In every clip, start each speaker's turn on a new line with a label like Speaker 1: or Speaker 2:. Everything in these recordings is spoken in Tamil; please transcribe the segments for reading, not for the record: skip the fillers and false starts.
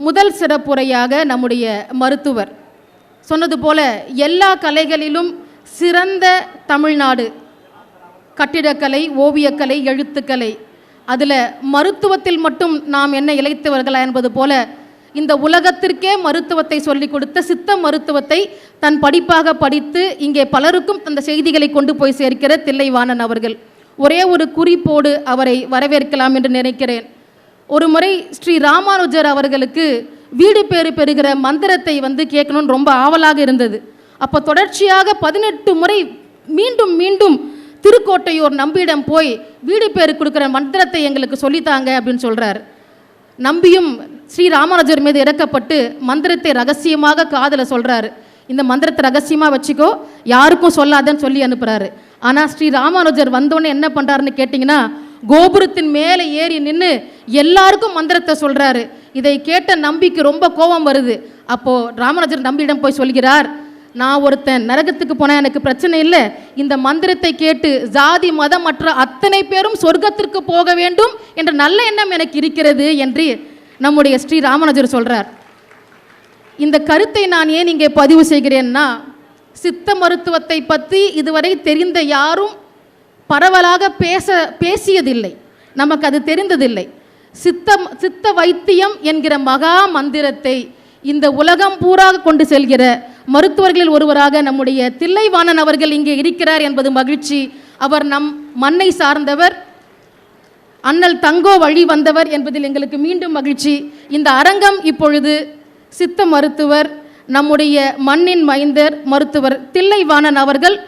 Speaker 1: முதல் சிறப்புரையாக நம்முடைய மருத்துவர் சொன்னது போல எல்லா கலைகளிலும் சிறந்த தமிழ்நாடு. கட்டிடக்கலை, ஓவியக்கலை, எழுத்துக்கலை, அதில் மருத்துவத்தில் மட்டும் நாம் என்ன இழைத்தவர்களா என்பது போல இந்த உலகத்திற்கே மருத்துவத்தை சொல்லிக் கொடுத்த சித்த மருத்துவத்தை தன் படிப்பாக படித்து இங்கே பலருக்கும் அந்த செய்திகளை கொண்டு போய் சேர்க்கிற தில்லைவாணன் அவர்கள். ஒரே ஒரு குறிப்போடு அவரை வரவேற்கலாம் என்று நினைக்கிறேன். ஒரு முறை ஸ்ரீ ராமானுஜர் அவர்களுக்கு வீடு பேறு பெறுகிற மந்திரத்தை கேட்கணும்னு ரொம்ப ஆவலாக இருந்தது. அப்போ தொடர்ச்சியாக 18 முறை மீண்டும் மீண்டும் திருக்கோட்டையூர் நம்பியிடம் போய் வீடு பேறு கொடுக்குற மந்திரத்தை எங்களுக்கு சொல்லித்தாங்க அப்படின்னு சொல்கிறார். நம்பியும் ஸ்ரீ ராமானுஜர் மீது இறக்கப்பட்டு மந்திரத்தை ரகசியமாக காதில் சொல்கிறாரு. இந்த மந்திரத்தை ரகசியமாக வச்சுக்கோ, யாருக்கும் சொல்லாதன்னு சொல்லி அனுப்புகிறாரு. ஆனால் ஸ்ரீ ராமானுஜர் வந்தோடனே என்ன பண்ணுறாருன்னு கேட்டிங்கன்னா, கோபுரத்தின் மேலே ஏறி நின்று எல்லாருக்கும் மந்திரத்தை சொல்கிறாரு. இதை கேட்ட நம்பிக்கு ரொம்ப கோபம் வருது. அப்போது ராமானுஜர் நம்பியிடம் போய் சொல்கிறார், நான் ஒருத்தன் நரகத்துக்கு போனால் எனக்கு பிரச்சனை இல்லை, இந்த மந்திரத்தை கேட்டு ஜாதி மதம் மற்ற அத்தனை பேரும் சொர்க்கத்திற்கு போக வேண்டும் என்ற நல்ல எண்ணம் எனக்கு இருக்கிறது என்று நம்முடைய ஸ்ரீ ராமானுஜர் சொல்கிறார். இந்த கருத்தை நான் ஏன் இங்கே பதிவு செய்கிறேன்னா, சித்த மருத்துவத்தை பற்றி இதுவரை தெரிந்த யாரும் பரவலாக பேசியதில்லை, நமக்கு அது தெரிந்ததில்லை. சித்த வைத்தியம் என்கிற மகா மந்திரத்தை இந்த உலகம் பூராக கொண்டு செல்கிற மருத்துவர்களில் ஒருவராக நம்முடைய தில்லைவாணன் அவர்கள் இங்கே இருக்கிறார் என்பது மகிழ்ச்சி. அவர் நம் மண்ணை சார்ந்தவர், அண்ணல் தங்கோ வழி வந்தவர் என்பதில் எங்களுக்கு மீண்டும் மகிழ்ச்சி. இந்த அரங்கம் இப்பொழுது சித்த மருத்துவர், நம்முடைய மண்ணின் மைந்தர் மருத்துவர் தில்லைவாணன் அவர்கள்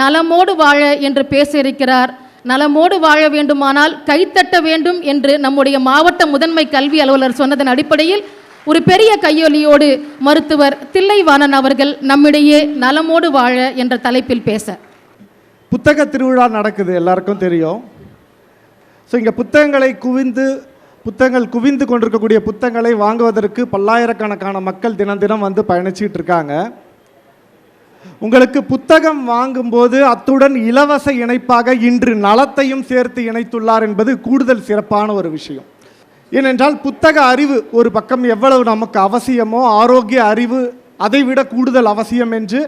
Speaker 1: நலமோடு வாழ என்று பேச இருக்கிறார். நலமோடு வாழ வேண்டுமானால் கைத்தட்ட வேண்டும் என்று நம்முடைய மாவட்ட முதன்மை கல்வி அலுவலர் சொன்னதன் அடிப்படையில் ஒரு பெரிய கையொலியோடு மருத்துவர் தில்லைவாணன் அவர்கள் நம்மிடையே நலமோடு வாழ என்ற தலைப்பில் பேச.
Speaker 2: புத்தக திருவிழா நடக்குது, எல்லாருக்கும் தெரியும். ஸோ இங்கே புத்தகங்கள் குவிந்து கொண்டிருக்கக்கூடிய புத்தகங்களை வாங்குவதற்கு பல்லாயிரக்கணக்கான மக்கள் தினம் தினம் பயணிச்சிட்டு இருக்காங்க. உங்களுக்கு புத்தகம் வாங்கும்போது அத்துடன் இலவச இணைப்பாக இன்று நலத்தையும் சேர்த்து இணைத்துள்ளார் என்பது கூடுதல் சிறப்பான ஒரு விஷயம். ஏனென்றால் புத்தக அறிவு ஒரு பக்கம் எவ்வளவு நமக்கு அவசியமோ, ஆரோக்கிய அறிவு அதை விட கூடுதல் அவசியம் என்று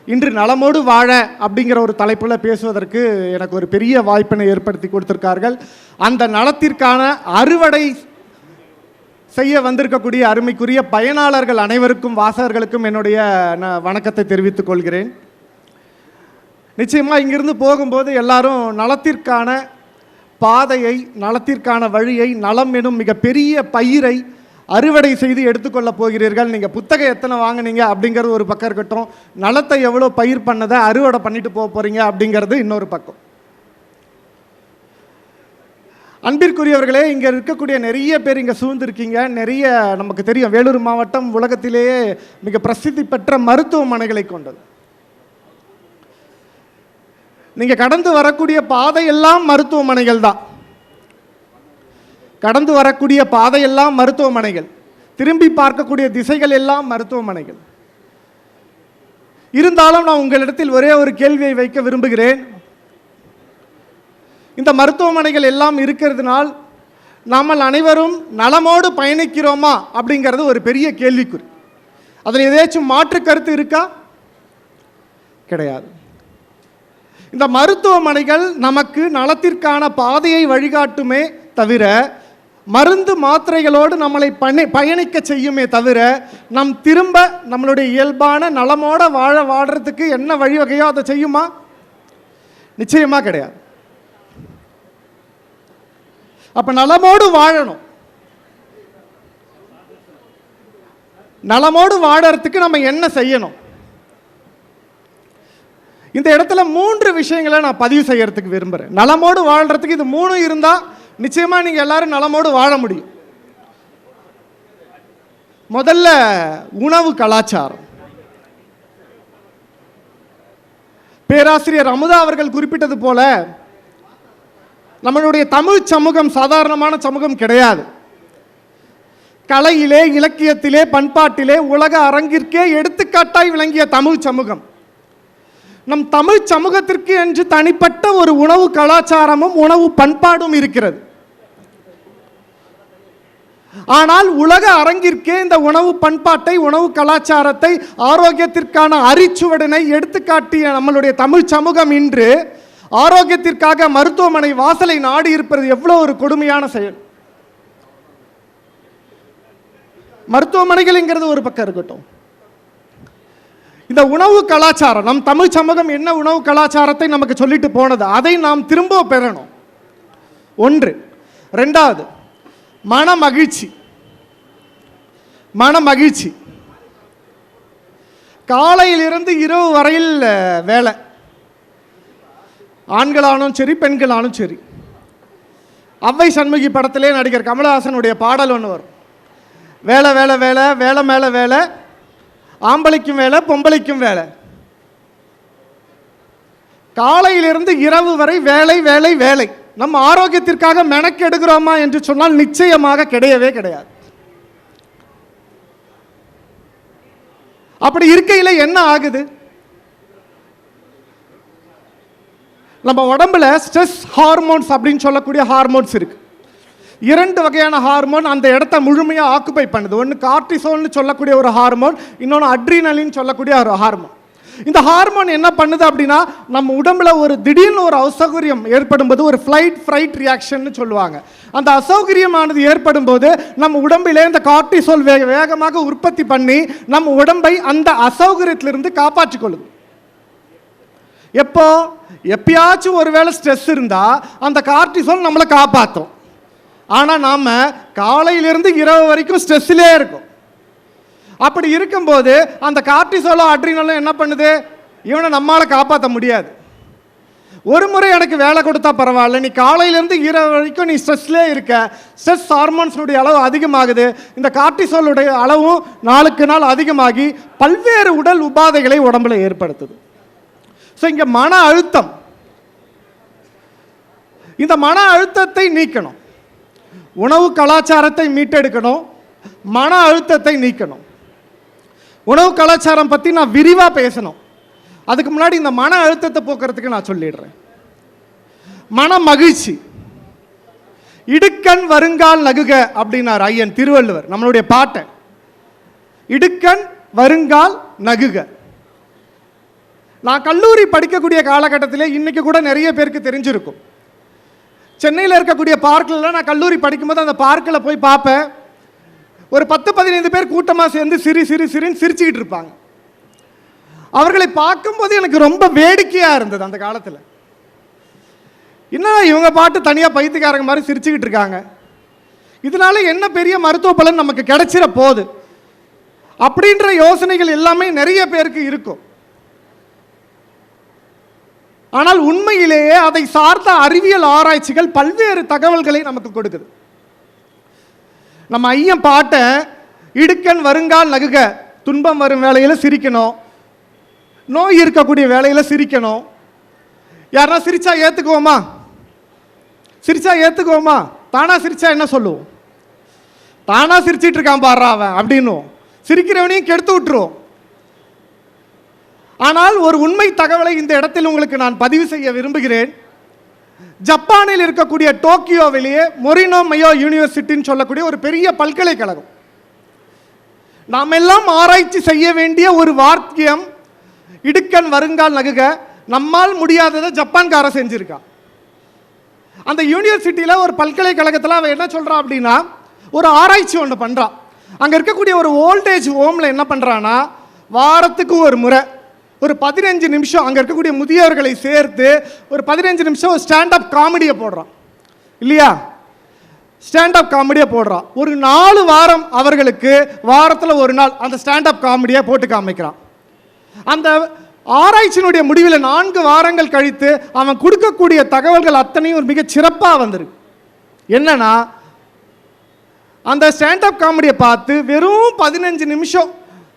Speaker 2: இன்று நலமோடு வாழ அப்படிங்கிற ஒரு தலைப்பில் பேசுவதற்கு எனக்கு ஒரு பெரிய வாய்ப்பினை ஏற்படுத்தி கொடுத்திருக்கார்கள். அந்த நலத்திற்கான அறுவடை செய்ய வந்திருக்கக்கூடிய அருமைக்குரிய பயனாளர்கள் அனைவருக்கும், வாசகர்களுக்கும் என்னுடைய வணக்கத்தை தெரிவித்துக் கொள்கிறேன். நிச்சயமாக இங்கிருந்து போகும்போது எல்லாரும் நலத்திற்கான பாதையை, நலத்திற்கான வழியை, நலம் எனும் மிகப்பெரிய பயிரை அறுவடை செய்து எடுத்துக்கொள்ள போகிறீர்கள். நீங்கள் புத்தகம் எத்தனை வாங்கினீங்க அப்படிங்கிறது ஒரு பக்கம் இருக்கட்டும், நலத்தை எவ்வளோ பயிர் பண்ணதை அறுவடை பண்ணிட்டு போக போகிறீங்க அப்படிங்கிறது இன்னொரு பக்கம். அன்பிற்குரியவர்களே, இங்கே இருக்கக்கூடிய நிறைய பேர் இங்கே சூழ்ந்திருக்கீங்க. நிறைய நமக்கு தெரியும், வேலூர் மாவட்டம் உலகத்திலேயே மிக பிரசித்தி பெற்ற மருத்துவமனைகளை கொண்டது. நீங்கள் கடந்து வரக்கூடிய பாதையெல்லாம் மருத்துவமனைகள் தான். கடந்து வரக்கூடிய பாதையெல்லாம் மருத்துவமனைகள், திரும்பி பார்க்கக்கூடிய திசைகள் எல்லாம் மருத்துவமனைகள். இருந்தாலும் நான் உங்களிடத்தில் ஒரே ஒரு கேள்வியை வைக்க விரும்புகிறேன். இந்த மருத்துவமனைகள் எல்லாம் இருக்கிறதுனால் நாம் அனைவரும் நலமோடு பயணிக்கிறோமா அப்படிங்கிறது ஒரு பெரிய கேள்விக்குறி. அதில் ஏதாச்சும் மாற்று கருத்து இருக்கா? கிடையாது. இந்த மருத்துவமனைகள் நமக்கு நலத்திற்கான பாதையை வழிகாட்டுமே தவிர, மருந்து மாத்திரைகளோடு நம்மளை பயணிக்க செய்யுமே தவிர, நம் திரும்ப நம்மளுடைய இயல்பான நலமோட வாழ்றதுக்கு என்ன வழிவகையோ அதை செய்யுமா? நிச்சயமா கிடையாது. அப்ப நலமோடு வாழணும். நலமோடு வாழறதுக்கு நம்ம என்ன செய்யணும்? இந்த இடத்துல 3 விஷயங்களை நான் பதிவு செய்யறதுக்கு விரும்புகிறேன். நலமோடு வாழ்றதுக்கு இது 3 இருந்தால் நிச்சயமா நீங்க எல்லாரும் நலமோடு வாழ முடியும். முதல்ல உணவு கலாச்சாரம். பேராசிரியர் அமுதா அவர்கள் குறிப்பிட்டது போல, நம்மளுடைய தமிழ் சமூகம் சாதாரணமான சமூகம் கிடையாது. கலையிலே, இலக்கியத்திலே, பண்பாட்டிலே உலக அரங்கிற்கே எடுத்துக்காட்டாய் விளங்கிய தமிழ் சமூகம். நம் தமிழ் சமூகத்திற்கு என்று தனிப்பட்ட ஒரு உணவு கலாச்சாரமும் உணவு பண்பாடும் இருக்கிறது. ஆனால் உலக அரங்கிற்கே இந்த உணவு பண்பாட்டை, உணவு கலாச்சாரத்தை, ஆரோக்கியத்திற்கான அரிச்சுவடனை எடுத்துக்காட்டிய நம்மளுடைய தமிழ் சமூகம் இன்று ஆரோக்கியத்திற்காக மருத்துவமனை வாசலை நாடி இருப்பது எவ்வளவு ஒரு கொடுமையான செயல். மருத்துவமனைகள்ங்கிறது ஒரு பக்கம் இருக்கட்டும், இந்த உணவு கலாச்சாரம், நம் தமிழ் சமூகம் என்ன உணவு கலாச்சாரத்தை நமக்கு சொல்லிட்டு போனது, அதை நாம் திரும்ப பெறணும். ஒன்று. ரெண்டாவது, மன மகிழ்ச்சி. மன மகிழ்ச்சி. காலையிலிருந்து இரவு வரையில் வேலை, ஆண்களானும் சரி பெண்களானும் சரி. அவ்வை சண்முகி படத்திலே நடிகர் கமலஹாசனுடைய பாடல் ஒன்று வரும், வேலை வேலை வேலை வேலை மேலே வேலை, ஆம்பளைக்கும் வேலை பொம்பளைக்கும் வேலை. காலையிலிருந்து இரவு வரை வேலை வேலை வேலை. நம்ம ஆரோக்கியத்திற்காக மெனக்கெடுக்கிறோமா என்று சொன்னால் நிச்சயமாக கிடையவே கிடையாது. அப்படி இருக்கையில் என்ன ஆகுது, நம்ம உடம்புல ஸ்ட்ரெஸ் ஹார்மோன்ஸ் அப்படின்னு சொல்லக்கூடிய ஹார்மோன்ஸ் இருக்கு. 2 வகையான ஹார்மோன் அந்த இடத்த முழுமையாக ஆக்குபை பண்ணுது. ஒன்று கார்டிசோல்னு சொல்லக்கூடிய ஒரு ஹார்மோன், இன்னொன்று அட்ரினலின் சொல்லக்கூடிய ஒரு ஹார்மோன். இந்த ஹார்மோன் என்ன பண்ணுது அப்படின்னா, நம்ம உடம்புல ஒரு திடீர்னு ஒரு அசௌகரியம் ஏற்படும் போது, ஒரு ஃப்ளைட் ரியாக்ஷன் சொல்லுவாங்க, அந்த அசௌகரியமானது ஏற்படும் போது நம்ம உடம்பிலே இந்த கார்டிசோல் வேகமாக உற்பத்தி பண்ணி நம்ம உடம்பை அந்த அசௌகரியத்திலிருந்து காப்பாற்றிக் கொள்ளுது. எப்பயாச்சும் ஒருவேளை ஸ்ட்ரெஸ் இருந்தா அந்த கார்டிசோல் நம்மளை காப்பாற்றும். ஆனால் நாம காலையிலிருந்து இரவு வரைக்கும் ஸ்ட்ரெஸ்ஸிலே இருக்கும். அப்படி இருக்கும்போது அந்த கார்டிசோலோ அட்ரினலும் என்ன பண்ணுது, இவனை நம்மால காப்பாற்ற முடியாது. ஒரு முறை எனக்கு வேலை கொடுத்தா பரவாயில்ல, நீ காலையிலேருந்து இரவு வரைக்கும் நீ ஸ்ட்ரெஸ்லேயே இருக்க, ஸ்ட்ரெஸ் ஹார்மோன்ஸுடைய அளவு அதிகமாகுது, இந்த கார்டிசோலுடைய அளவும் நாளுக்கு நாள் அதிகமாகி பல்வேறு உடல் உபாதைகளை உடம்புல ஏற்படுத்துது. ஸோ இங்கே மன அழுத்தம், இந்த மன அழுத்தத்தை நீக்கணும், உணவு கலாச்சாரத்தை மீட்டெடுக்கணும், மன அழுத்தத்தை நீக்கணும். உணவு கலாச்சாரம் பற்றி நான் விரிவாக பேசணும். அதுக்கு முன்னாடி இந்த மன அழுத்தத்தை போக்குறதுக்கு நான் சொல்லிடுறேன். மன மகிழ்ச்சி. இடுக்கண் வருங்கால் நகுக அப்படின்னார் ஐயன் திருவள்ளுவர், நம்மளுடைய பாட்டை. இடுக்கண் வருங்கால் நகுக. நான் கல்லூரி படிக்கக்கூடிய காலகட்டத்திலே இன்னைக்கு கூட நிறைய பேருக்கு தெரிஞ்சிருக்கும், சென்னையில் இருக்கக்கூடிய பார்க்கில் நான் கல்லூரி படிக்கும்போது அந்த பார்க்கில் போய் பார்ப்பேன், ஒரு 10-15 பேர் கூட்டமாக சேர்ந்து சிரின்னு சிரிச்சுக்கிட்டு இருப்பாங்க. அவர்களை பார்க்கும்போது எனக்கு ரொம்ப வேடிக்கையாக இருந்தது. அந்த காலத்தில் என்ன இவங்க பாட்டு தனியாக பைத்தியக்காரங்க மாதிரி சிரிச்சுக்கிட்டு இருக்காங்க, இதனால என்ன பெரிய மருத்துவ பலன் நமக்கு கிடைச்சிட போகுது அப்படின்ற யோசனைகள் எல்லாமே நிறைய பேருக்கு இருக்கும். ஆனால் உண்மையிலேயே அதை சார்ந்த அறிவியல் ஆராய்ச்சிகள் பல்வேறு தகவல்களை நமக்கு கொடுக்குது. நம்ம ஐயன் பாட்டை இடுக்கண் வருங்கால் நகுக, துன்பம் வரும் வேளையில் சிரிக்கணும், நோய் இருக்கக்கூடிய வேளையில் சிரிக்கணும். யாரா சிரிச்சா ஏற்றுக்குவோமா? சிரிச்சா ஏற்றுக்குவோமா? தானா சிரிச்சா என்ன சொல்லுவோம்? தானா சிரிச்சிட்டு இருக்கான் பாடுறா அவன் அப்படின்னு சிரிக்கிறவனையும் கெடுத்து விட்டுருவோம். ஆனால் ஒரு உண்மை தகவலை இந்த இடத்தில் உங்களுக்கு நான் பதிவு செய்ய விரும்புகிறேன். ஜப்பானில் இருக்கக்கூடிய டோக்கியோவிலேயே மொரினோ மையோ யூனிவர்சிட்டின்னு சொல்லக்கூடிய ஒரு பெரிய பல்கலைக்கழகம், நாம் எல்லாம் ஆராய்ச்சி செய்ய வேண்டிய ஒரு வாக்கியம் இடுக்கண் வருங்கால் நகுக. நம்மால் முடியாததை ஜப்பான்கார செஞ்சிருக்கான். அந்த யூனிவர்சிட்டியில் ஒரு பல்கலைக்கழகத்தில் அவன் என்ன சொல்கிறான் அப்படின்னா, ஒரு ஆராய்ச்சி ஒன்று பண்ணுறான். அங்கே இருக்கக்கூடிய ஒரு ஓல்டேஜ் ஹோமில் என்ன பண்ணுறான்னா, வாரத்துக்கு ஒரு முறை ஒரு 15 நிமிஷம் அங்கே இருக்கக்கூடிய முதியவர்களை சேர்த்து ஒரு 15 நிமிஷம் ஒரு ஸ்டாண்டப் காமெடியை போடுறான். இல்லையா? ஸ்டாண்டப் காமெடியை போடுறான். ஒரு 4 வாரம் அவர்களுக்கு வாரத்தில் ஒரு நாள் அந்த ஸ்டாண்டப் காமெடியை போட்டு காமிக்கிறான். அந்த ஆராய்ச்சியினுடைய முடிவில் 4 வாரங்கள் கழித்து அவன் கொடுக்கக்கூடிய தகவல்கள் அத்தனையும் ஒரு மிக சிறப்பாக வந்திருக்கு. என்னன்னா, அந்த ஸ்டாண்டப் காமெடியை பார்த்து வெறும் 15 நிமிஷம்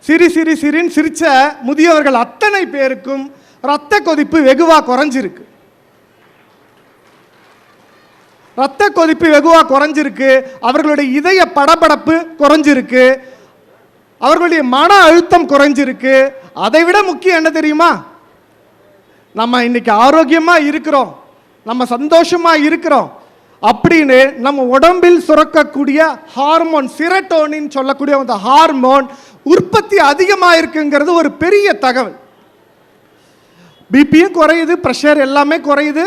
Speaker 2: சிரின்னு சிரிச்ச முதியவர்கள் அத்தனை பேருக்கும் இரத்த கொதிப்பு வெகுவாக குறைஞ்சிருக்கு. இரத்த கொதிப்பு வெகுவாக குறைஞ்சிருக்கு, அவர்களுடைய இதய படபடப்பு குறைஞ்சிருக்கு, அவர்களுடைய மன அழுத்தம் குறைஞ்சிருக்கு. அதை விட முக்கியம் என்ன தெரியுமா? நம்ம இன்னைக்கு ஆரோக்கியமாக இருக்கிறோம், நம்ம சந்தோஷமாக இருக்கிறோம், அப்படின்னு நம்ம உடம்பில் சுரக்கக்கூடிய ஹார்மோன் செரோட்டோனின் சொல்லக்கூடிய அந்த ஹார்மோன் உற்பத்தி அதிகமாக இருக்குங்கிறது ஒரு பெரிய தகவல். பிபியும் குறையுது, ப்ரெஷர் எல்லாமே குறையுது,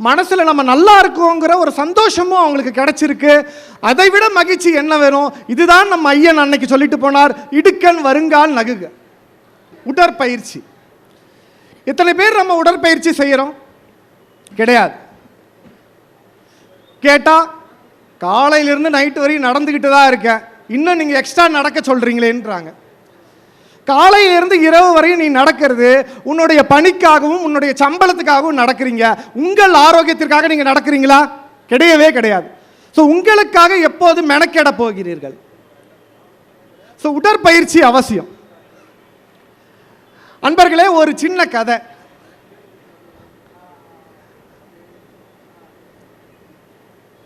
Speaker 2: மனசில் நம்ம நல்லா இருக்கோங்கிற ஒரு சந்தோஷமும் அவங்களுக்கு கிடைச்சிருக்கு. அதை விட மகிழ்ச்சி என்ன வேணும்? இதுதான் நம்ம ஐயன் அன்னைக்கு சொல்லிட்டு போனார், இடுக்கன் வருங்கால் நகுக. உடற்பயிற்சி. எத்தனை பேர் நம்ம உடற்பயிற்சி செய்கிறோம்? கிடையாது. கேட்டால் காலையிலிருந்து நைட்டு வரையும் நடந்துக்கிட்டு தான் இருக்கேன், இன்னும் நீங்கள் எக்ஸ்ட்ரா நடக்க சொல்கிறீங்களேன்றாங்க. காலையிலிருந்து இரவு வரையும் நீ நடக்கிறது உன்னுடைய பணிக்காகவும் உன்னுடைய சம்பளத்துக்காகவும் நடக்கிறீங்க. உங்கள் ஆரோக்கியத்திற்காக நீங்கள் நடக்கிறீங்களா? கிடையவே கிடையாது. ஸோ உங்களுக்காக எப்போது மெனக்கெட போகிறீர்கள்? ஸோ உடற்பயிற்சி அவசியம். அன்பர்களே, ஒரு சின்ன கதை.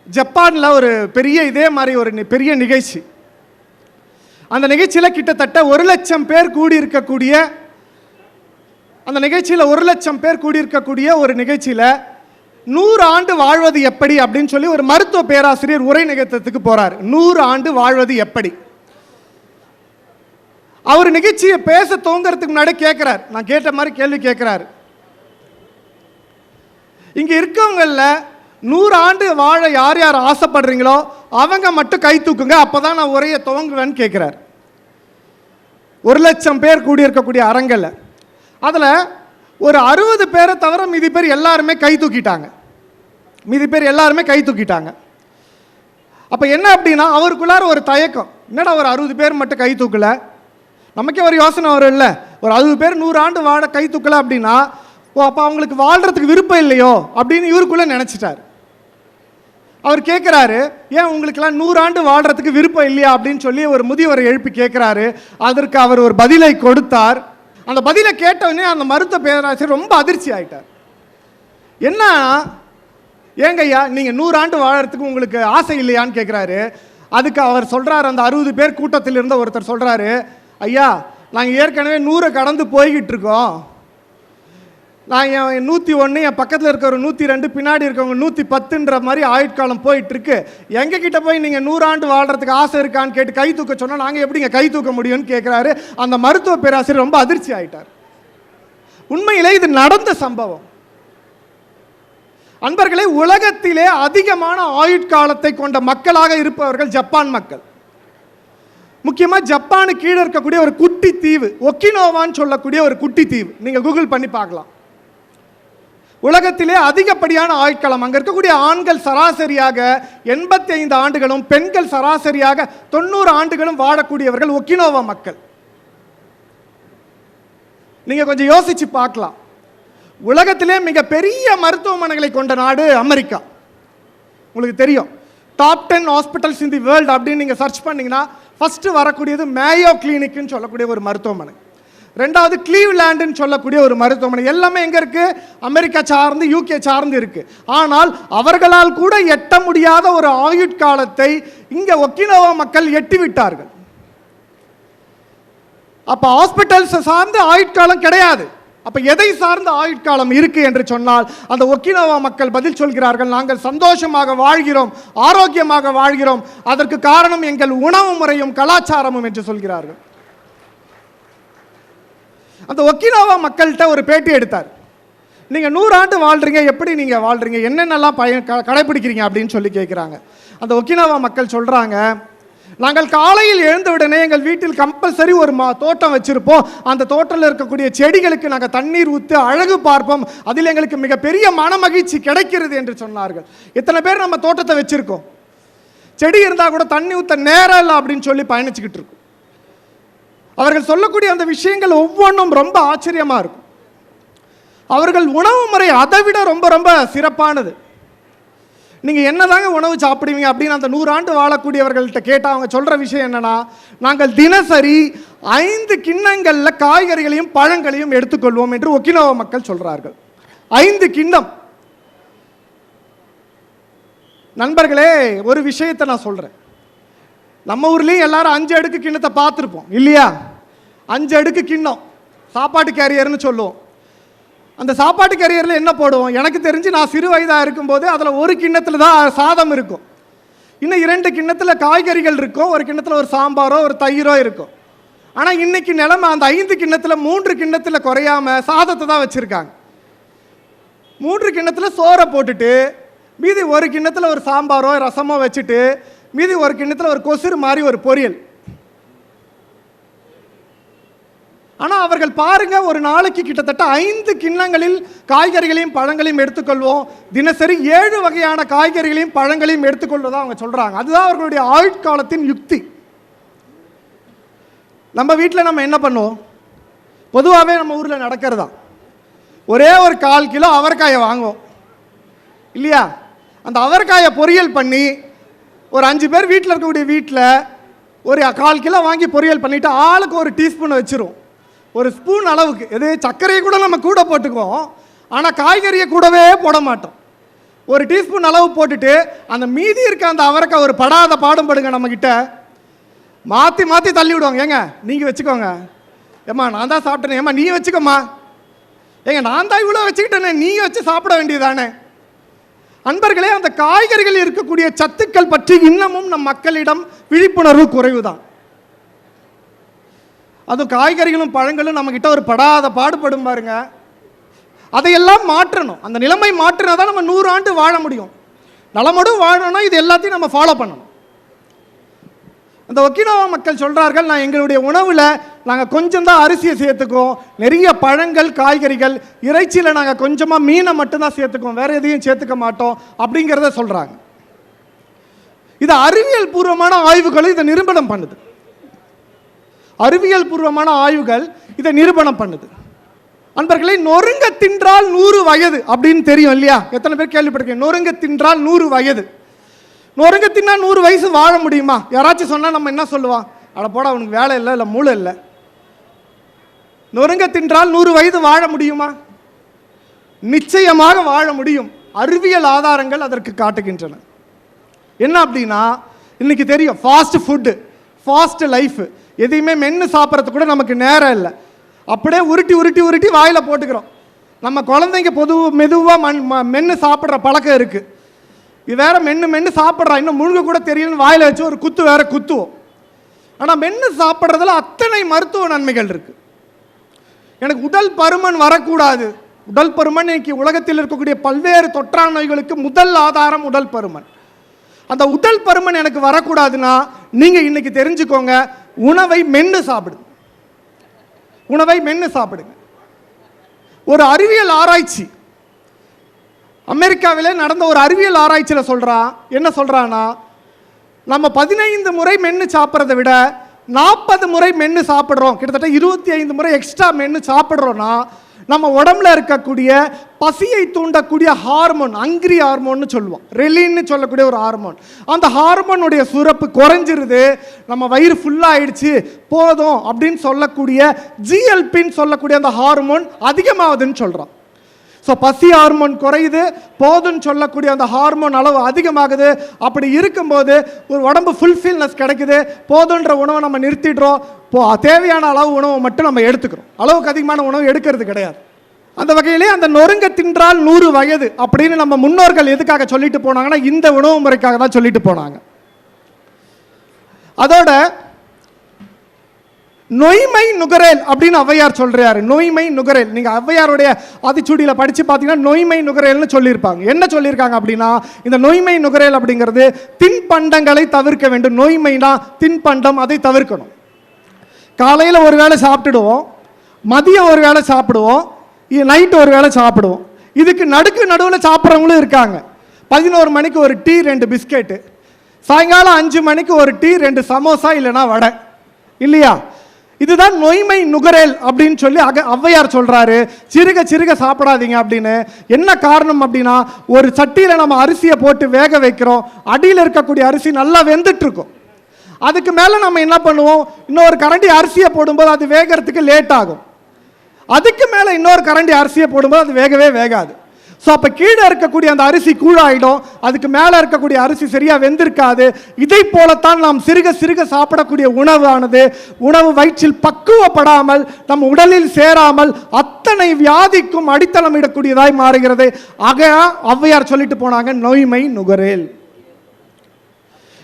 Speaker 2: ஜப்பானில் ஒரு பெரிய இதே மாதிரி ஒரு பெரிய நிகழ்ச்சி. அந்த நிகழ்ச்சியில் கிட்டத்தட்ட 1,00,000 பேர் கூடியிருக்கக்கூடிய அந்த நிகழ்ச்சியில் 1,00,000 பேர் கூடியிருக்கக்கூடிய ஒரு நிகழ்ச்சியில் 100 ஆண்டு வாழ்வது எப்படி அப்படின்னு சொல்லி ஒரு மருத்துவ பேராசிரியர் உரை நிகழ்த்தத்துக்கு போறார். 100 ஆண்டு வாழ்வது எப்படி? அவர் நிகழ்ச்சியை பேச துவங்கிறதுக்கு முன்னாடி கேட்கிறார், நான் கேட்ட மாதிரி கேள்வி கேட்கிறார். இங்க இருக்கவங்கள 100 ஆண்டு வாழ யார் யார் ஆசைப்படுறீங்களோ அவங்க மட்டும் கை தூக்குங்க, அப்பதான் நான் உரையை துவங்குவேன்னு கேட்கிறார். 1,00,000 பேர் கூடியிருக்கக்கூடிய அரங்கில் அதில் ஒரு 60 பேரை தவிர மீதி பேர் எல்லாருமே கை தூக்கிட்டாங்க. அப்போ என்ன அப்படின்னா அவருக்குள்ளார ஒரு தயக்கம், என்னடா ஒரு 60 பேர் மட்டும் கை தூக்கல, நமக்கே ஒரு யோசனை வரும் இல்லை, ஒரு 60 பேர் 100 ஆண்டு வாழ கை தூக்கல அப்படின்னா ஓ அப்போ அவங்களுக்கு வாழ்றதுக்கு விருப்பம் இல்லையோ அப்படின்னு இவருக்குள்ள நினைச்சிட்டார். அவர் கேட்குறாரு, ஏன் உங்களுக்கெல்லாம் 100 ஆண்டு வாழ்றதுக்கு விருப்பம் இல்லையா அப்படின்னு சொல்லி ஒரு முதியவரை எழுப்பி கேட்குறாரு. அதற்கு அவர் ஒரு பதிலை கொடுத்தார். அந்த பதிலை கேட்டவுடனே அந்த மருத்துவ பேராசிரியர் ரொம்ப அதிர்ச்சி ஆயிட்டார். என்ன ஏங்க ஐயா நீங்கள் 100 ஆண்டு வாழறதுக்கு உங்களுக்கு ஆசை இல்லையான்னு கேட்குறாரு. அதுக்கு அவர் சொல்கிறார், அந்த 60 பேர் கூட்டத்தில் இருந்த ஒருத்தர் சொல்கிறாரு, ஐயா நாங்கள் ஏற்கனவே 100 கடந்து போய்கிட்டு இருக்கோம், நான் என் 101, என் பக்கத்தில் இருக்கிற 102, பின்னாடி இருக்கவங்க 110ன்ற மாதிரி ஆயுட்காலம் போயிட்டு இருக்கு. எங்ககிட்ட போய் நீங்கள் 100 ஆண்டு வாழ்றதுக்கு ஆசை இருக்கான்னு கேட்டு கை தூக்க சொன்னால் நாங்கள் எப்படிங்க கை தூக்க முடியும்னு கேட்குறாரு. அந்த மருத்துவ பேராசிரியர் ரொம்ப அதிர்ச்சி ஆயிட்டார். உண்மையிலே இது நடந்த சம்பவம். அன்பர்களே, உலகத்திலே அதிகமான ஆயுட்காலத்தை கொண்ட மக்களாக இருப்பவர்கள் ஜப்பான் மக்கள். முக்கியமாக ஜப்பானுக்கு கீழே இருக்கக்கூடிய ஒரு குட்டி தீவு, ஒக்கினோவான்னு சொல்லக்கூடிய ஒரு குட்டி தீவு, நீங்கள் கூகுள் பண்ணி பார்க்கலாம். உலகத்திலே அதிகப்படியான ஆயுட்காலம், அங்கே இருக்கக்கூடிய ஆண்கள் சராசரியாக 85 ஆண்டுகளும் பெண்கள் சராசரியாக 90 ஆண்டுகளும் வாழக்கூடியவர்கள் ஒக்கினோவா மக்கள். நீங்கள் கொஞ்சம் யோசிச்சு பார்க்கலாம். உலகத்திலே மிகப்பெரிய மருத்துவமனைகளை கொண்ட நாடு அமெரிக்கா. உங்களுக்கு தெரியும், top 10 hospitals in the world அப்படின்னு நீங்கள் சர்ச் பண்ணிங்கன்னா ஃபஸ்ட்டு வரக்கூடியது மேயோ கிளினிக்னு சொல்லக்கூடிய ஒரு மருத்துவமனை, ரெண்டாவது கிளீவ்லேண்டுன்னு சொல்லக்கூடிய ஒரு மருத்துவமனை. எல்லாமே எங்கே இருக்குது? அமெரிக்கா சார்ந்து, யூகே சார்ந்து இருக்குது. ஆனால் அவர்களால் கூட எட்ட முடியாத ஒரு ஆயுட்காலத்தை இங்கே ஒக்கினோவா மக்கள் எட்டிவிட்டார்கள். அப்போ ஹாஸ்பிட்டல்ஸ் சார்ந்து ஆயுட்காலம் கிடையாது. அப்போ எதை சார்ந்த ஆயுட்காலம் இருக்கு என்று சொன்னால் அந்த ஒக்கினோவா மக்கள் பதில் சொல்கிறார்கள், நாங்கள் சந்தோஷமாக வாழ்கிறோம், ஆரோக்கியமாக வாழ்கிறோம், அதற்கு காரணம் எங்கள் உணவு முறையும் கலாச்சாரமும் என்று சொல்கிறார்கள். அந்த ஒக்கினோவா மக்கள்கிட்ட ஒரு பேட்டி எடுத்தார். நீங்கள் 100 ஆண்டு வாழ்றீங்க, எப்படி நீங்கள் வாழ்றீங்க, என்னென்னலாம் கடைபிடிக்கிறீங்க அப்படின்னு சொல்லி கேட்குறாங்க. அந்த ஒக்கினோவா மக்கள் சொல்கிறாங்க, நாங்கள் காலையில் எழுந்தவுடனே எங்கள் வீட்டில் கம்பல்சரி ஒரு தோட்டம் வச்சிருப்போம், அந்த தோட்டத்தில் இருக்கக்கூடிய செடிகளுக்கு நாங்கள் தண்ணீர் ஊற்றி அழகு பார்ப்போம், அதில் எங்களுக்கு மிகப்பெரிய மன மகிழ்ச்சி கிடைக்கிறது என்று சொன்னார்கள். எத்தனை பேர் நம்ம தோட்டத்தை வச்சிருக்கோம், செடி இருந்தால் கூட தண்ணி ஊற்ற நேரம் இல்லை அப்படின்னு சொல்லி பயணிச்சுக்கிட்டு இருக்கோம். அவர்கள் சொல்லக்கூடிய அந்த விஷயங்கள் ஒவ்வொன்றும் ரொம்ப ஆச்சரியமா இருக்கும். அவர்கள் உணவு முறை அதை விட ரொம்ப ரொம்ப சிறப்பானது. நீங்கள் என்னதாங்க உணவு சாப்பிடுவீங்க அப்படின்னு அந்த 100 ஆண்டு வாழக்கூடியவர்கள்ட்ட கேட்டால் அவங்க சொல்கிற விஷயம் என்னன்னா, நாங்கள் தினசரி 5 கிண்ணங்களில் காய்கறிகளையும் பழங்களையும் எடுத்துக்கொள்வோம் என்று ஒக்கினோவா மக்கள் சொல்கிறார்கள். 5 கிண்ணம். நண்பர்களே, ஒரு விஷயத்தை நான் சொல்கிறேன். நம்ம ஊர்லேயும் எல்லாரும் 5 அடுக்கு கிண்ணத்தை பார்த்துருப்போம் இல்லையா? 5 அடுக்கு கிண்ணம், சாப்பாட்டு கேரியர்னு சொல்லுவோம். அந்த சாப்பாட்டு கேரியரில் என்ன போடுவோம்? எனக்கு தெரிஞ்சு நான் சிறு வயதாக இருக்கும்போது அதில் ஒரு கிண்ணத்தில் தான் சாதம் இருக்கும், இன்னும் 2 கிண்ணத்தில் காய்கறிகள் இருக்கும், ஒரு கிண்ணத்தில் ஒரு சாம்பாரோ ஒரு தயிரோ இருக்கும். ஆனால் இன்னைக்கு நிலைமை அந்த 5 கிண்ணத்தில் 3 கிண்ணத்தில் குறையாம சாதத்தை தான் வச்சுருக்காங்க. 3 கிண்ணத்தில் சோறை போட்டுட்டு மீதி ஒரு கிண்ணத்தில் ஒரு சாம்பாரோ ரசமோ வச்சுட்டு மீதி ஒரு கிண்ணத்தில் ஒரு கொசுறு மாதிரி ஒரு பொரியல். ஆனால் அவர்கள் பாருங்க, ஒரு நாளைக்கு கிட்டத்தட்ட 5 கிண்ணங்களில் காய்கறிகளையும் பழங்களையும் எடுத்துக்கொள்வோம். தினசரி 7 வகையான காய்கறிகளையும் பழங்களையும் எடுத்துக்கொள்வதாக அவங்க சொல்றாங்க. அதுதான் அவர்களுடைய ஆயுட்காலத்தின் யுக்தி. நம்ம வீட்டில் நம்ம என்ன பண்ணுவோம்? பொதுவாகவே நம்ம ஊரில் நடக்கிறதா, ஒரே ஒரு 1/4 கிலோ அவரைக்காயை வாங்குவோம் இல்லையா? அந்த அவரைக்காயை பொரியல் பண்ணி ஒரு 5 பேர் வீட்டில் இருக்கக்கூடிய வீட்டில் ஒரு 1/4 கிலோ வாங்கி பொரியல் பண்ணிவிட்டு ஆளுக்கு ஒரு டீஸ்பூனை வச்சுருவோம். ஒரு ஸ்பூன் அளவுக்கு, எது சர்க்கரையை கூட நம்ம கூட போட்டுக்குவோம், ஆனால் காய்கறியை கூடவே போட மாட்டோம். ஒரு டீஸ்பூன் அளவு போட்டுட்டு அந்த மீதி இருக்க அந்த அவரைக்காய் ஒரு படாத பாடும் படுங்க நம்மக்கிட்ட மாற்றி மாற்றி தள்ளி விடுவாங்க. ஏங்க நீங்கள் வச்சுக்கோங்க, ஏம்மா நான் தான் சாப்பிட்டேனே, ஏம்மா நீ வச்சுக்கோம்மா, ஏங்க நான் தான் இவ்வளோ வச்சுக்கிட்டேனே, நீங்கள் வச்சு சாப்பிட வேண்டியதானே. அன்பர்களே, அந்த காய்கறிகள் இருக்கக்கூடிய சத்துக்கள் பற்றி இன்னமும் நம் மக்களிடம் விழிப்புணர்வு குறைவுதான். அதுவும் காய்கறிகளும் பழங்களும் நம்மக்கிட்ட ஒரு படாத பாடுபடும் பாருங்க. அதையெல்லாம் மாற்றணும். அந்த நிலைமை மாற்றினா தான் நம்ம 100 ஆண்டு வாழ முடியும். நலமோடு வாழணும்னா இது எல்லாத்தையும் நம்ம ஃபாலோ பண்ணணும். அந்த ஒக்கினவா மக்கள் சொல்கிறார்கள், நான் எங்களுடைய உணவில் நாங்கள் கொஞ்சம் தான் அரிசியை சேர்த்துக்குவோம், நிறைய பழங்கள் காய்கறிகள், இறைச்சியில் நாங்கள் கொஞ்சமாக மீனை மட்டும்தான் சேர்த்துக்குவோம், வேறு எதையும் சேர்த்துக்க மாட்டோம் அப்படிங்கிறத சொல்கிறாங்க. இது அறிவியல் பூர்வமான ஆய்வுகளும் இதை நிரூபணம் பண்ணுது. அறிவியல் பூர்வமான ஆய்வுகள் இதை நிரூபணம் பண்ணுது. அன்பர்களே, நொறுங்க தின்றால் 100 வயது அப்படின்னு தெரியும் இல்லையா? எத்தனை பேர் கேள்விப்பட்டிருக்கீங்க? நொறுங்க தின்றால் 100 வயது. நொறுங்க தின்னா 100 வயசு வாழ முடியுமா? யாராச்சும் சொன்னால் நம்ம என்ன சொல்லுவான்? அட போட, அவனுக்கு வேலை இல்லை, இல்லை மூளை இல்லை. நொறுங்க தின்றால் 100 வயது வாழ முடியுமா? நிச்சயமாக வாழ முடியும். அறிவியல் ஆதாரங்கள் அதற்கு காட்டுகின்றன. என்ன அப்படின்னா, இன்னைக்கு தெரியும் ஃபாஸ்ட் ஃபுட்டு, ஃபாஸ்ட் லைஃப், எதையுமே மென்று சாப்பிட்றதுக்கு கூட நமக்கு நேரம் இல்லை. அப்படியே உருட்டி உருட்டி உருட்டி வாயில் போட்டுக்கிறோம். நம்ம குழந்தைங்க மெதுவாக மென்று சாப்பிட்ற பழக்கம் இருக்குது. இது வேற மென்று மென்று சாப்பிட்றா, இன்னும் முழுங்க கூட தெரியலன்னு வாயில் வச்சு ஒரு குத்து வேற குத்துவோம். ஆனால் மென்று சாப்பிட்றதுல அத்தனை மருத்துவ நன்மைகள் இருக்குது. எனக்கு உடல் பருமன் வரக்கூடாது. உடல் பருமன் இன்னைக்கு உலகத்தில் இருக்கக்கூடிய பல்வேறு தொற்றா நோய்களுக்கு முதல் ஆதாரம் உடல் பருமன். அந்த உடல் பருமன் எனக்கு வரக்கூடாதுன்னா நீங்கள் இன்னைக்கு தெரிஞ்சுக்கோங்க, உணவை மென்று சாப்பிடுங்க. உணவை மென்று சாப்பிடுங்க. ஒரு அறிவியல் ஆராய்ச்சி அமெரிக்காவிலே நடந்த ஒரு அறிவியல் ஆராய்ச்சியில் என்ன சொல்றான்னா, நம்ம 15 முறை மென்று சாப்பிட்றதை விட 40 முறை மென்று சாப்பிட்றோம், கிட்டத்தட்ட 25 முறை எக்ஸ்ட்ரா மென்று சாப்பிட்றோன்னா நம்ம உடம்புல இருக்கக்கூடிய பசியை தூண்டக்கூடிய ஹார்மோன், அங்கிரி ஹார்மோன்னு சொல்லுவோம், ரெலின்னு சொல்லக்கூடிய ஒரு ஹார்மோன், அந்த ஹார்மோனுடைய சுரப்பு குறைஞ்சிருது. நம்ம வயிறு ஃபுல்லாகிடுச்சு போதும் அப்படின்னு சொல்லக்கூடிய ஜிஎல்பின்னு சொல்லக்கூடிய அந்த ஹார்மோன் அதிகமாகுதுன்னு சொல்கிறோம். ஸோ பசி ஹார்மோன் குறையுது, போதுன்னு சொல்லக்கூடிய அந்த ஹார்மோன் அளவு அதிகமாகுது. அப்படி இருக்கும்போது ஒரு உடம்பு ஃபுல்ஃபில்னஸ் கிடைக்குது. போதுன்ற உணவை நம்ம நிறுத்திடுறோம், தேவையான அளவு உணவை மட்டும் நம்ம எடுத்துக்கிறோம், அளவுக்கு அதிகமான உணவு எடுக்கிறது கிடையாது. அந்த வகையிலே அந்த நொறுங்க தின்றால் 100 வயது அப்படின்னு நம்ம முன்னோர்கள் எதுக்காக சொல்லிட்டு போனாங்கன்னா, இந்த உணவு முறைக்காக தான் சொல்லிட்டு போனாங்க. அதோட நொய்மை நுகரேல் அப்படின்னு ஔவையார் சொல்றாரு. நொய்மை நுகரேல், நீங்க ஔவையாருடைய ஆத்திச்சூடியில் படிச்சு பார்த்தீங்கன்னா நொய்மை நுகரேல்னு சொல்லியிருப்பாங்க. என்ன சொல்லியிருக்காங்க அப்படின்னா, இந்த நொய்மை நுகரேல் அப்படிங்கிறது தின்பண்டங்களை தவிர்க்க வேண்டும். நொய்மைனா தின்பண்டம், அதை தவிர்க்கணும். காலையில் ஒரு வேளை சாப்பிட்டுடுவோம், மதியம் ஒரு வேளை சாப்பிடுவோம், நைட்டு ஒரு வேளை சாப்பிடுவோம். இதுக்கு நடுவில் சாப்பிட்றவங்களும் இருக்காங்க. 11 மணிக்கு ஒரு டீ 2 பிஸ்கெட்டு, சாயங்காலம் 5 மணிக்கு ஒரு டீ 2 சமோசா இல்லைனா வடை, இல்லையா? இதுதான் நொய்மை நுகரேல் அப்படின்னு சொல்லி ஔவையார் சொல்றாரு. சிறுக சிறுக சாப்பிடாதீங்க அப்படின்னு. என்ன காரணம் அப்படின்னா, ஒரு சட்டியில் நம்ம அரிசியை போட்டு வேக வைக்கிறோம், அடியில் இருக்கக்கூடிய அரிசி நல்லா வெந்துட்டு இருக்கும். அதுக்கு மேலே நம்ம என்ன பண்ணுவோம், இன்னொரு கரண்டி அரிசியை போடும்போது அது வேகிறதுக்கு லேட் ஆகும். அதுக்கு மேலே இன்னொரு கரண்டி அரிசியை போடும்போது அது வேகவே வேகாது. ஸோ அப்போ கீழே இருக்கக்கூடிய அந்த அரிசி கூழாயிடும், அதுக்கு மேலே இருக்கக்கூடிய அரிசி சரியாக வெந்திருக்காது. இதை போலத்தான் நாம் சிறுக சிறுக சாப்பிடக்கூடிய உணவு வயிற்றில் பக்குவப்படாமல் நம் உடலில் சேராமல் அத்தனை வியாதிக்கும் அடித்தளம் இடக்கூடியதாய் மாறுகிறது. ஆக ஔவையார் சொல்லிட்டு போனாங்க, நோய்மை நுகரேல்.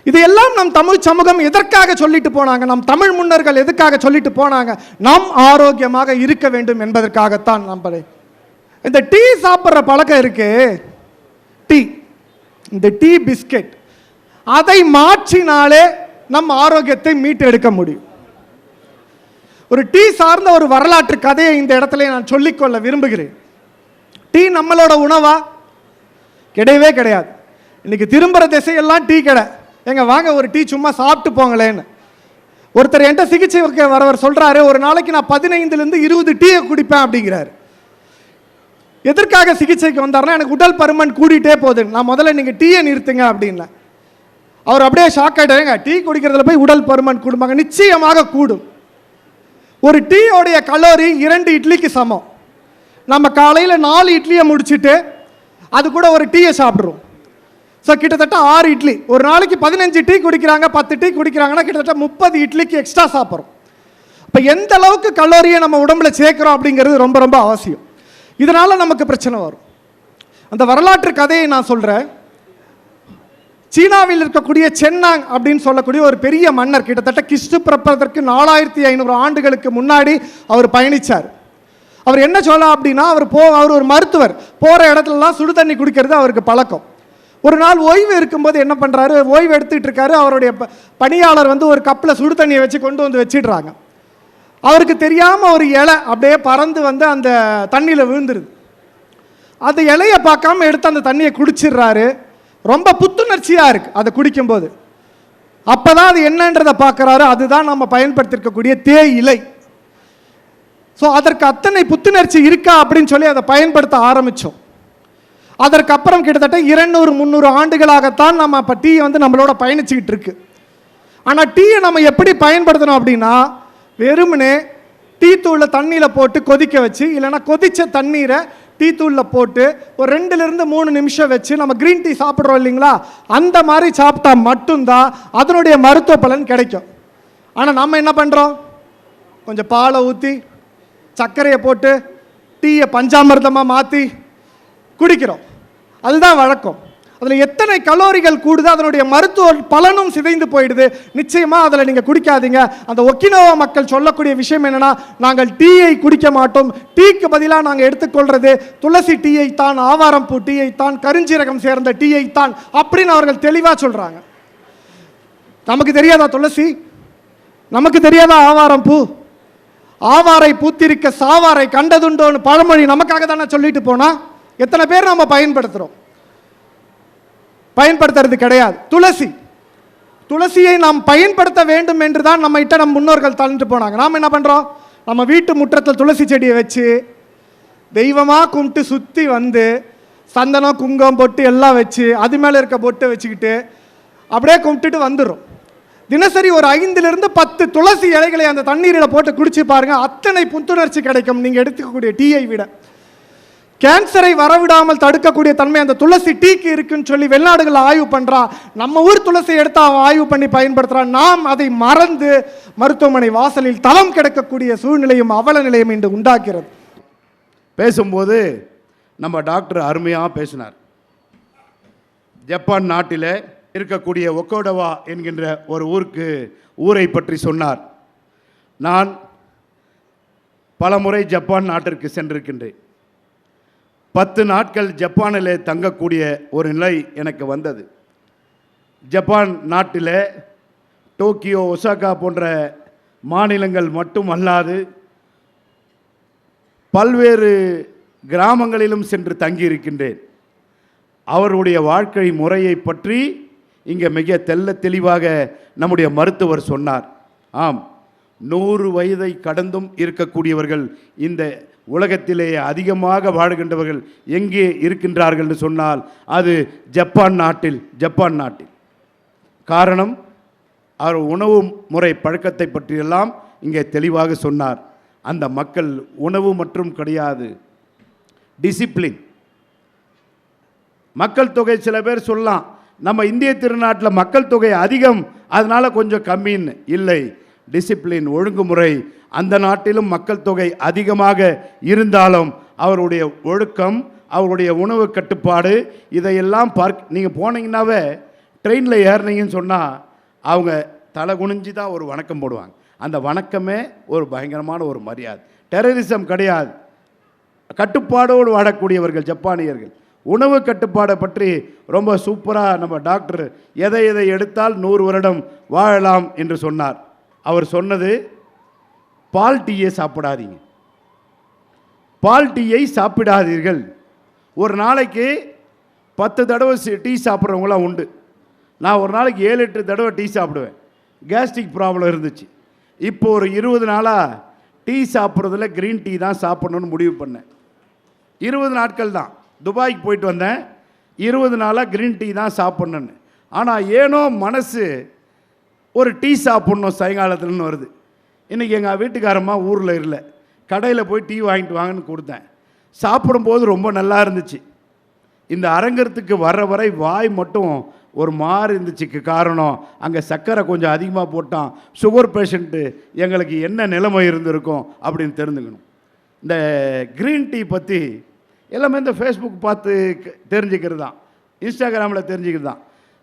Speaker 2: இதையெல்லாம் நம் தமிழ் சமூகம் எதற்காக சொல்லிட்டு போனாங்க? நம் தமிழ் முன்னர்கள் எதுக்காக சொல்லிட்டு போனாங்க? நாம் ஆரோக்கியமாக இருக்க வேண்டும் என்பதற்காகத்தான். நம்ம இந்த டீ சாப்பிட்ற பழக்கம் இருக்கு, டீ, இந்த டீ பிஸ்கெட், அதை மாற்றினாலே நம் ஆரோக்கியத்தை மீட்டு எடுக்க முடியும். ஒரு டீ சார்ந்த ஒரு வரலாற்று கதையை இந்த இடத்துல நான் சொல்லிக்கொள்ள விரும்புகிறேன். டீ நம்மளோட உணவா? கிடையவே கிடையாது. இன்னைக்கு திரும்புகிற திசையெல்லாம் டீ கடை. எங்க வாங்க ஒரு டீ சும்மா சாப்பிட்டு போங்களேன்னு. ஒருத்தர் என்கிட்ட சிகிச்சை வரவர் சொல்றாரு, ஒரு நாளைக்கு நான் 15லேருந்து 20 டீயை குடிப்பேன் அப்படிங்கிறாரு. எதற்காக சிகிச்சைக்கு வந்தார்னா, எனக்கு உடல் பருமன் கூடிட்டே போகுது, நான் முதல்ல நீங்க டீயை நிறுத்துங்க அப்படின்ல. அவர் அப்படியே ஷாக் ஆயிட்டாங்க. டீ குடிக்கிறதுல போய் உடல் பருமன் கூடுமாங்க? நிச்சயமாக கூடும். ஒரு டீயோடைய கலோரி 2 இட்லிக்கு சமம். நம்ம காலையில் 4 இட்லியை முடிச்சுட்டு அது கூட ஒரு டீயை சாப்பிட்றோம். ஸோ கிட்டத்தட்ட 6 இட்லி. ஒரு நாளைக்கு 15 டீ குடிக்கிறாங்க, 10 டீ குடிக்கிறாங்கன்னா கிட்டத்தட்ட 30 இட்லிக்கு எக்ஸ்ட்ரா சாப்பிட்றோம். இப்போ எந்த அளவுக்கு கலோரியை நம்ம உடம்புல சேர்க்கிறோம் அப்படிங்கிறது ரொம்ப ரொம்ப அவசியம். இதனால நமக்கு பிரச்சனை வரும். அந்த வரலாற்று கதையை நான் சொல்றேன். சீனாவில் இருக்கக்கூடிய சென்னாங் அப்படின்னு சொல்லக்கூடிய ஒரு பெரிய மன்னர், கிட்டத்தட்ட கிறிஸ்து பிறப்பதற்கு 4500 ஆண்டுகளுக்கு முன்னாடி அவர் பயணிச்சார். அவர் என்ன சொல்ல அப்படின்னா, அவர் ஒரு மருத்துவர். போற இடத்துலலாம் சுடு தண்ணி குடிக்கிறது அவருக்கு பழக்கம். ஒரு நாள் ஓய்வு இருக்கும்போது என்ன பண்றாரு, ஓய்வு எடுத்துட்டு இருக்காரு. அவருடைய பணியாளர் ஒரு கப்பில் சுடு தண்ணியை வச்சு கொண்டு வந்து வச்சிடுறாங்க. அவருக்கு தெரியாம ஒரு இலை அப்படியே பறந்து அந்த தண்ணியில் விழுந்துருது. அந்த இலையை பார்க்காம எடுத்து அந்த தண்ணியை குடிச்சிடுறாரு. ரொம்ப புத்துணர்ச்சியா இருக்கு அதை குடிக்கும்போது. அப்பதான் அது என்னன்றதை பார்க்கறாரு. அதுதான் நம்ம பயன்படுத்திருக்கக்கூடிய தேயிலை. ஸோ அதற்கு அத்தனை புத்துணர்ச்சி இருக்கா அப்படின்னு சொல்லி அதை பயன்படுத்த ஆரம்பித்தோம். அதற்கப்புறம் கிட்டத்தட்ட 200-300 ஆண்டுகளாகத்தான் நம்ம இப்போ டீ நம்மளோட பயணிச்சுக்கிட்டு இருக்கு. ஆனால் டீயை நம்ம எப்படி பயன்படுத்தணும் அப்படின்னா, வெறுமனே டீ தூளில் தண்ணியில் போட்டு கொதிக்க வச்சு, இல்லைன்னா கொதித்த தண்ணீரை டீ தூளில் போட்டு ஒரு 2-3 நிமிஷம் வச்சு நம்ம க்ரீன் டீ சாப்பிட்றோம் இல்லைங்களா, அந்த மாதிரி சாப்பிட்டா மட்டும்தான் அதனுடைய மருத்துவ பலன் கிடைக்கும். ஆனால் நம்ம என்ன பண்ணுறோம், கொஞ்சம் பாலை ஊற்றி சர்க்கரையை போட்டு டீயை பஞ்சாமிர்தமாக மாற்றி குடிக்கிறோம். அதுதான் வழக்கம். அதில் எத்தனை கலோரிகள் கூடுது, அதனுடைய மருத்துவ பலனும் சிதைந்து போயிடுது. நிச்சயமாக அதில் நீங்கள் குடிக்காதீங்க. அந்த ஒக்கினோவா மக்கள் சொல்லக்கூடிய விஷயம் என்னென்னா, நாங்கள் டீயை குடிக்க மாட்டோம், டீக்கு பதிலாக நாங்கள் எடுத்துக்கொள்வது துளசி டீயை தான், ஆவாரம் பூ டீயை தான், கருஞ்சீரகம் சேர்ந்த டீயை தான் அப்படின்னு அவர்கள் தெளிவாக சொல்கிறாங்க. நமக்கு தெரியாதா துளசி? நமக்கு தெரியாதா ஆவாரம் பூ? ஆவாரை பூத்திருக்க சாவாரை கண்டதுண்டோன்னு பழமொழி நமக்காக தானே சொல்லிட்டு போனா. எத்தனை பேர் நம்ம பயன்படுத்துகிறோம்? பயன்படுத்துறது கிடையாது. துளசியை நாம் பயன்படுத்த வேண்டும் என்று தான் நம்ம நம் முன்னோர்கள் தள்ளிட்டு போனாங்க. நாம் என்ன பண்ணுறோம், நம்ம வீட்டு முற்றத்தில் துளசி செடியை வச்சு தெய்வமாக கும்பிட்டு சுற்றி சந்தனம் குங்குமம் பொட்டு எல்லாம் வச்சு அது மேலே இருக்க பொட்டை வச்சுக்கிட்டு அப்படியே கும்பிட்டுட்டு வந்துடும். தினசரி ஒரு 5-10 துளசி இலைகளை அந்த தண்ணீரில் போட்டு குடிச்சு பாருங்க, அத்தனை புத்துணர்ச்சி கிடைக்கும் நீங்கள் எடுத்துக்கக்கூடிய டீயை விட. கேன்சரை வரவிடாமல் தடுக்கக்கூடிய தன்மை அந்த துளசி டீக்கு இருக்குன்னு சொல்லி வெளிநாடுகளில் ஆய்வு பண்ணுறா. நம்ம ஊர் துளசி எடுத்து அவன் ஆய்வு பண்ணி பயன்படுத்துகிறான். நாம் அதை மறந்து மருத்துவமனை வாசலில் தவம் கிடக்கக்கூடிய சூழ்நிலையும் அவல நிலையும் இன்று உண்டாக்கிறது.
Speaker 3: பேசும்போது நம்ம டாக்டர் அருமையாக பேசினார். ஜப்பான் நாட்டில் இருக்கக்கூடிய ஒக்கோடவா என்கின்ற ஒரு ஊரை பற்றி சொன்னார். நான் பலமுறை ஜப்பான் நாட்டிற்கு சென்றிருக்கின்றேன். 10 நாட்கள் ஜப்பானில் தங்கக்கூடிய ஒரு நிலை எனக்கு வந்தது. ஜப்பான் நாட்டில் டோக்கியோ, ஒசாகா போன்ற மாநிலங்கள் மட்டும் அல்லாது பல்வேறு கிராமங்களிலும் சென்று தங்கியிருக்கின்றேன். அவருடைய வாழ்க்கை முறையை பற்றி இங்கே மிக தெளிவாக நம்முடைய மருத்துவர் சொன்னார். ஆம், 100 வயதை கடந்தும் இருக்கக்கூடியவர்கள் இந்த உலகத்திலே அதிகமாக வாழ்கின்றவர்கள் எங்கே இருக்கின்றார்கள் என்று சொன்னால் அது ஜப்பான் நாட்டில். காரணம், அவர் உணவு முறை பழக்கத்தை பற்றியெல்லாம் இங்கே தெளிவாக சொன்னார். அந்த மக்கள் உணவு மற்றும் கிடையாது, டிசிப்ளின். மக்கள் தொகை சில பேர் சொல்லலாம் நம்ம இந்திய திருநாட்டில் மக்கள் தொகை அதிகம், அதனால கொஞ்சம் கம்மின்னு. இல்லை, டிசிப்ளின், ஒழுங்குமுறை. அந்த நாட்டிலும் மக்கள் தொகை அதிகமாக இருந்தாலும் அவருடைய ஒழுக்கம், அவருடைய உணவு கட்டுப்பாடு, இதையெல்லாம் நீங்கள் போனீங்கன்னாவே ட்ரெயினில் ஏறினீங்கன்னு சொன்னால் அவங்க தலை குனிஞ்சு தான் ஒரு வணக்கம் போடுவாங்க. அந்த வணக்கமே ஒரு பயங்கரமான ஒரு மரியாதை. டெரரிசம் கிடையாது. கட்டுப்பாடோடு வாழக்கூடியவர்கள் ஜப்பானியர்கள். உணவு கட்டுப்பாடை பற்றி ரொம்ப சூப்பராக நம்ம டாக்டர் எதை எதை எடுத்தால் 100 வருடம் வாழலாம் என்று சொன்னார். அவர் சொன்னது, பால் டீயை சாப்பிடாதீங்க, பால் டீயை சாப்பிடாதீர்கள். ஒரு நாளைக்கு 10 தடவை டீ சாப்பிட்றவங்களாம் உண்டு. நான் ஒரு நாளைக்கு 7-8 தடவை டீ சாப்பிடுவேன். கேஸ்ட்ரிக் ப்ராப்ளம் இருந்துச்சு. இப்போ ஒரு 20 நாளாக டீ சாப்பிட்றதுல க்ரீன் டீ தான் சாப்பிட்ணுன்னு முடிவு பண்ணேன். 20 நாட்கள் தான். துபாய்க்கு போயிட்டு வந்தேன். 20 நாளாக க்ரீன் டீ தான் சாப்பிட்ணுன்னு. ஆனால் ஏனோ மனசு ஒரு டீ சாப்பிட்ணும் சாயங்காலத்துலன்னு வருது. இன்றைக்கி எங்கள் வீட்டுக்காரம்மா ஊரில் இல்லை, கடையில் போய் டீ வாங்கிட்டு வாங்கன்னு கொடுத்தேன். சாப்பிடும்போது ரொம்ப நல்லா இருந்துச்சு. இந்த அரங்கத்துக்கு வர்ற வரை வாய் மட்டும் ஒரு மாதிரி இருந்துச்சுக்கு. காரணம், அங்கே சர்க்கரை கொஞ்சம் அதிகமாக போட்டான். சுகர் பேஷண்ட்டு எங்களுக்கு என்ன நிலைமை இருந்திருக்கும் அப்படின்னு தெரிஞ்சுக்கணும். இந்த க்ரீன் டீ பற்றி எல்லாமே இந்த ஃபேஸ்புக் பார்த்து தெரிஞ்சுக்கிறது தான், இன்ஸ்டாகிராமில் தெரிஞ்சுக்கிறது தான்.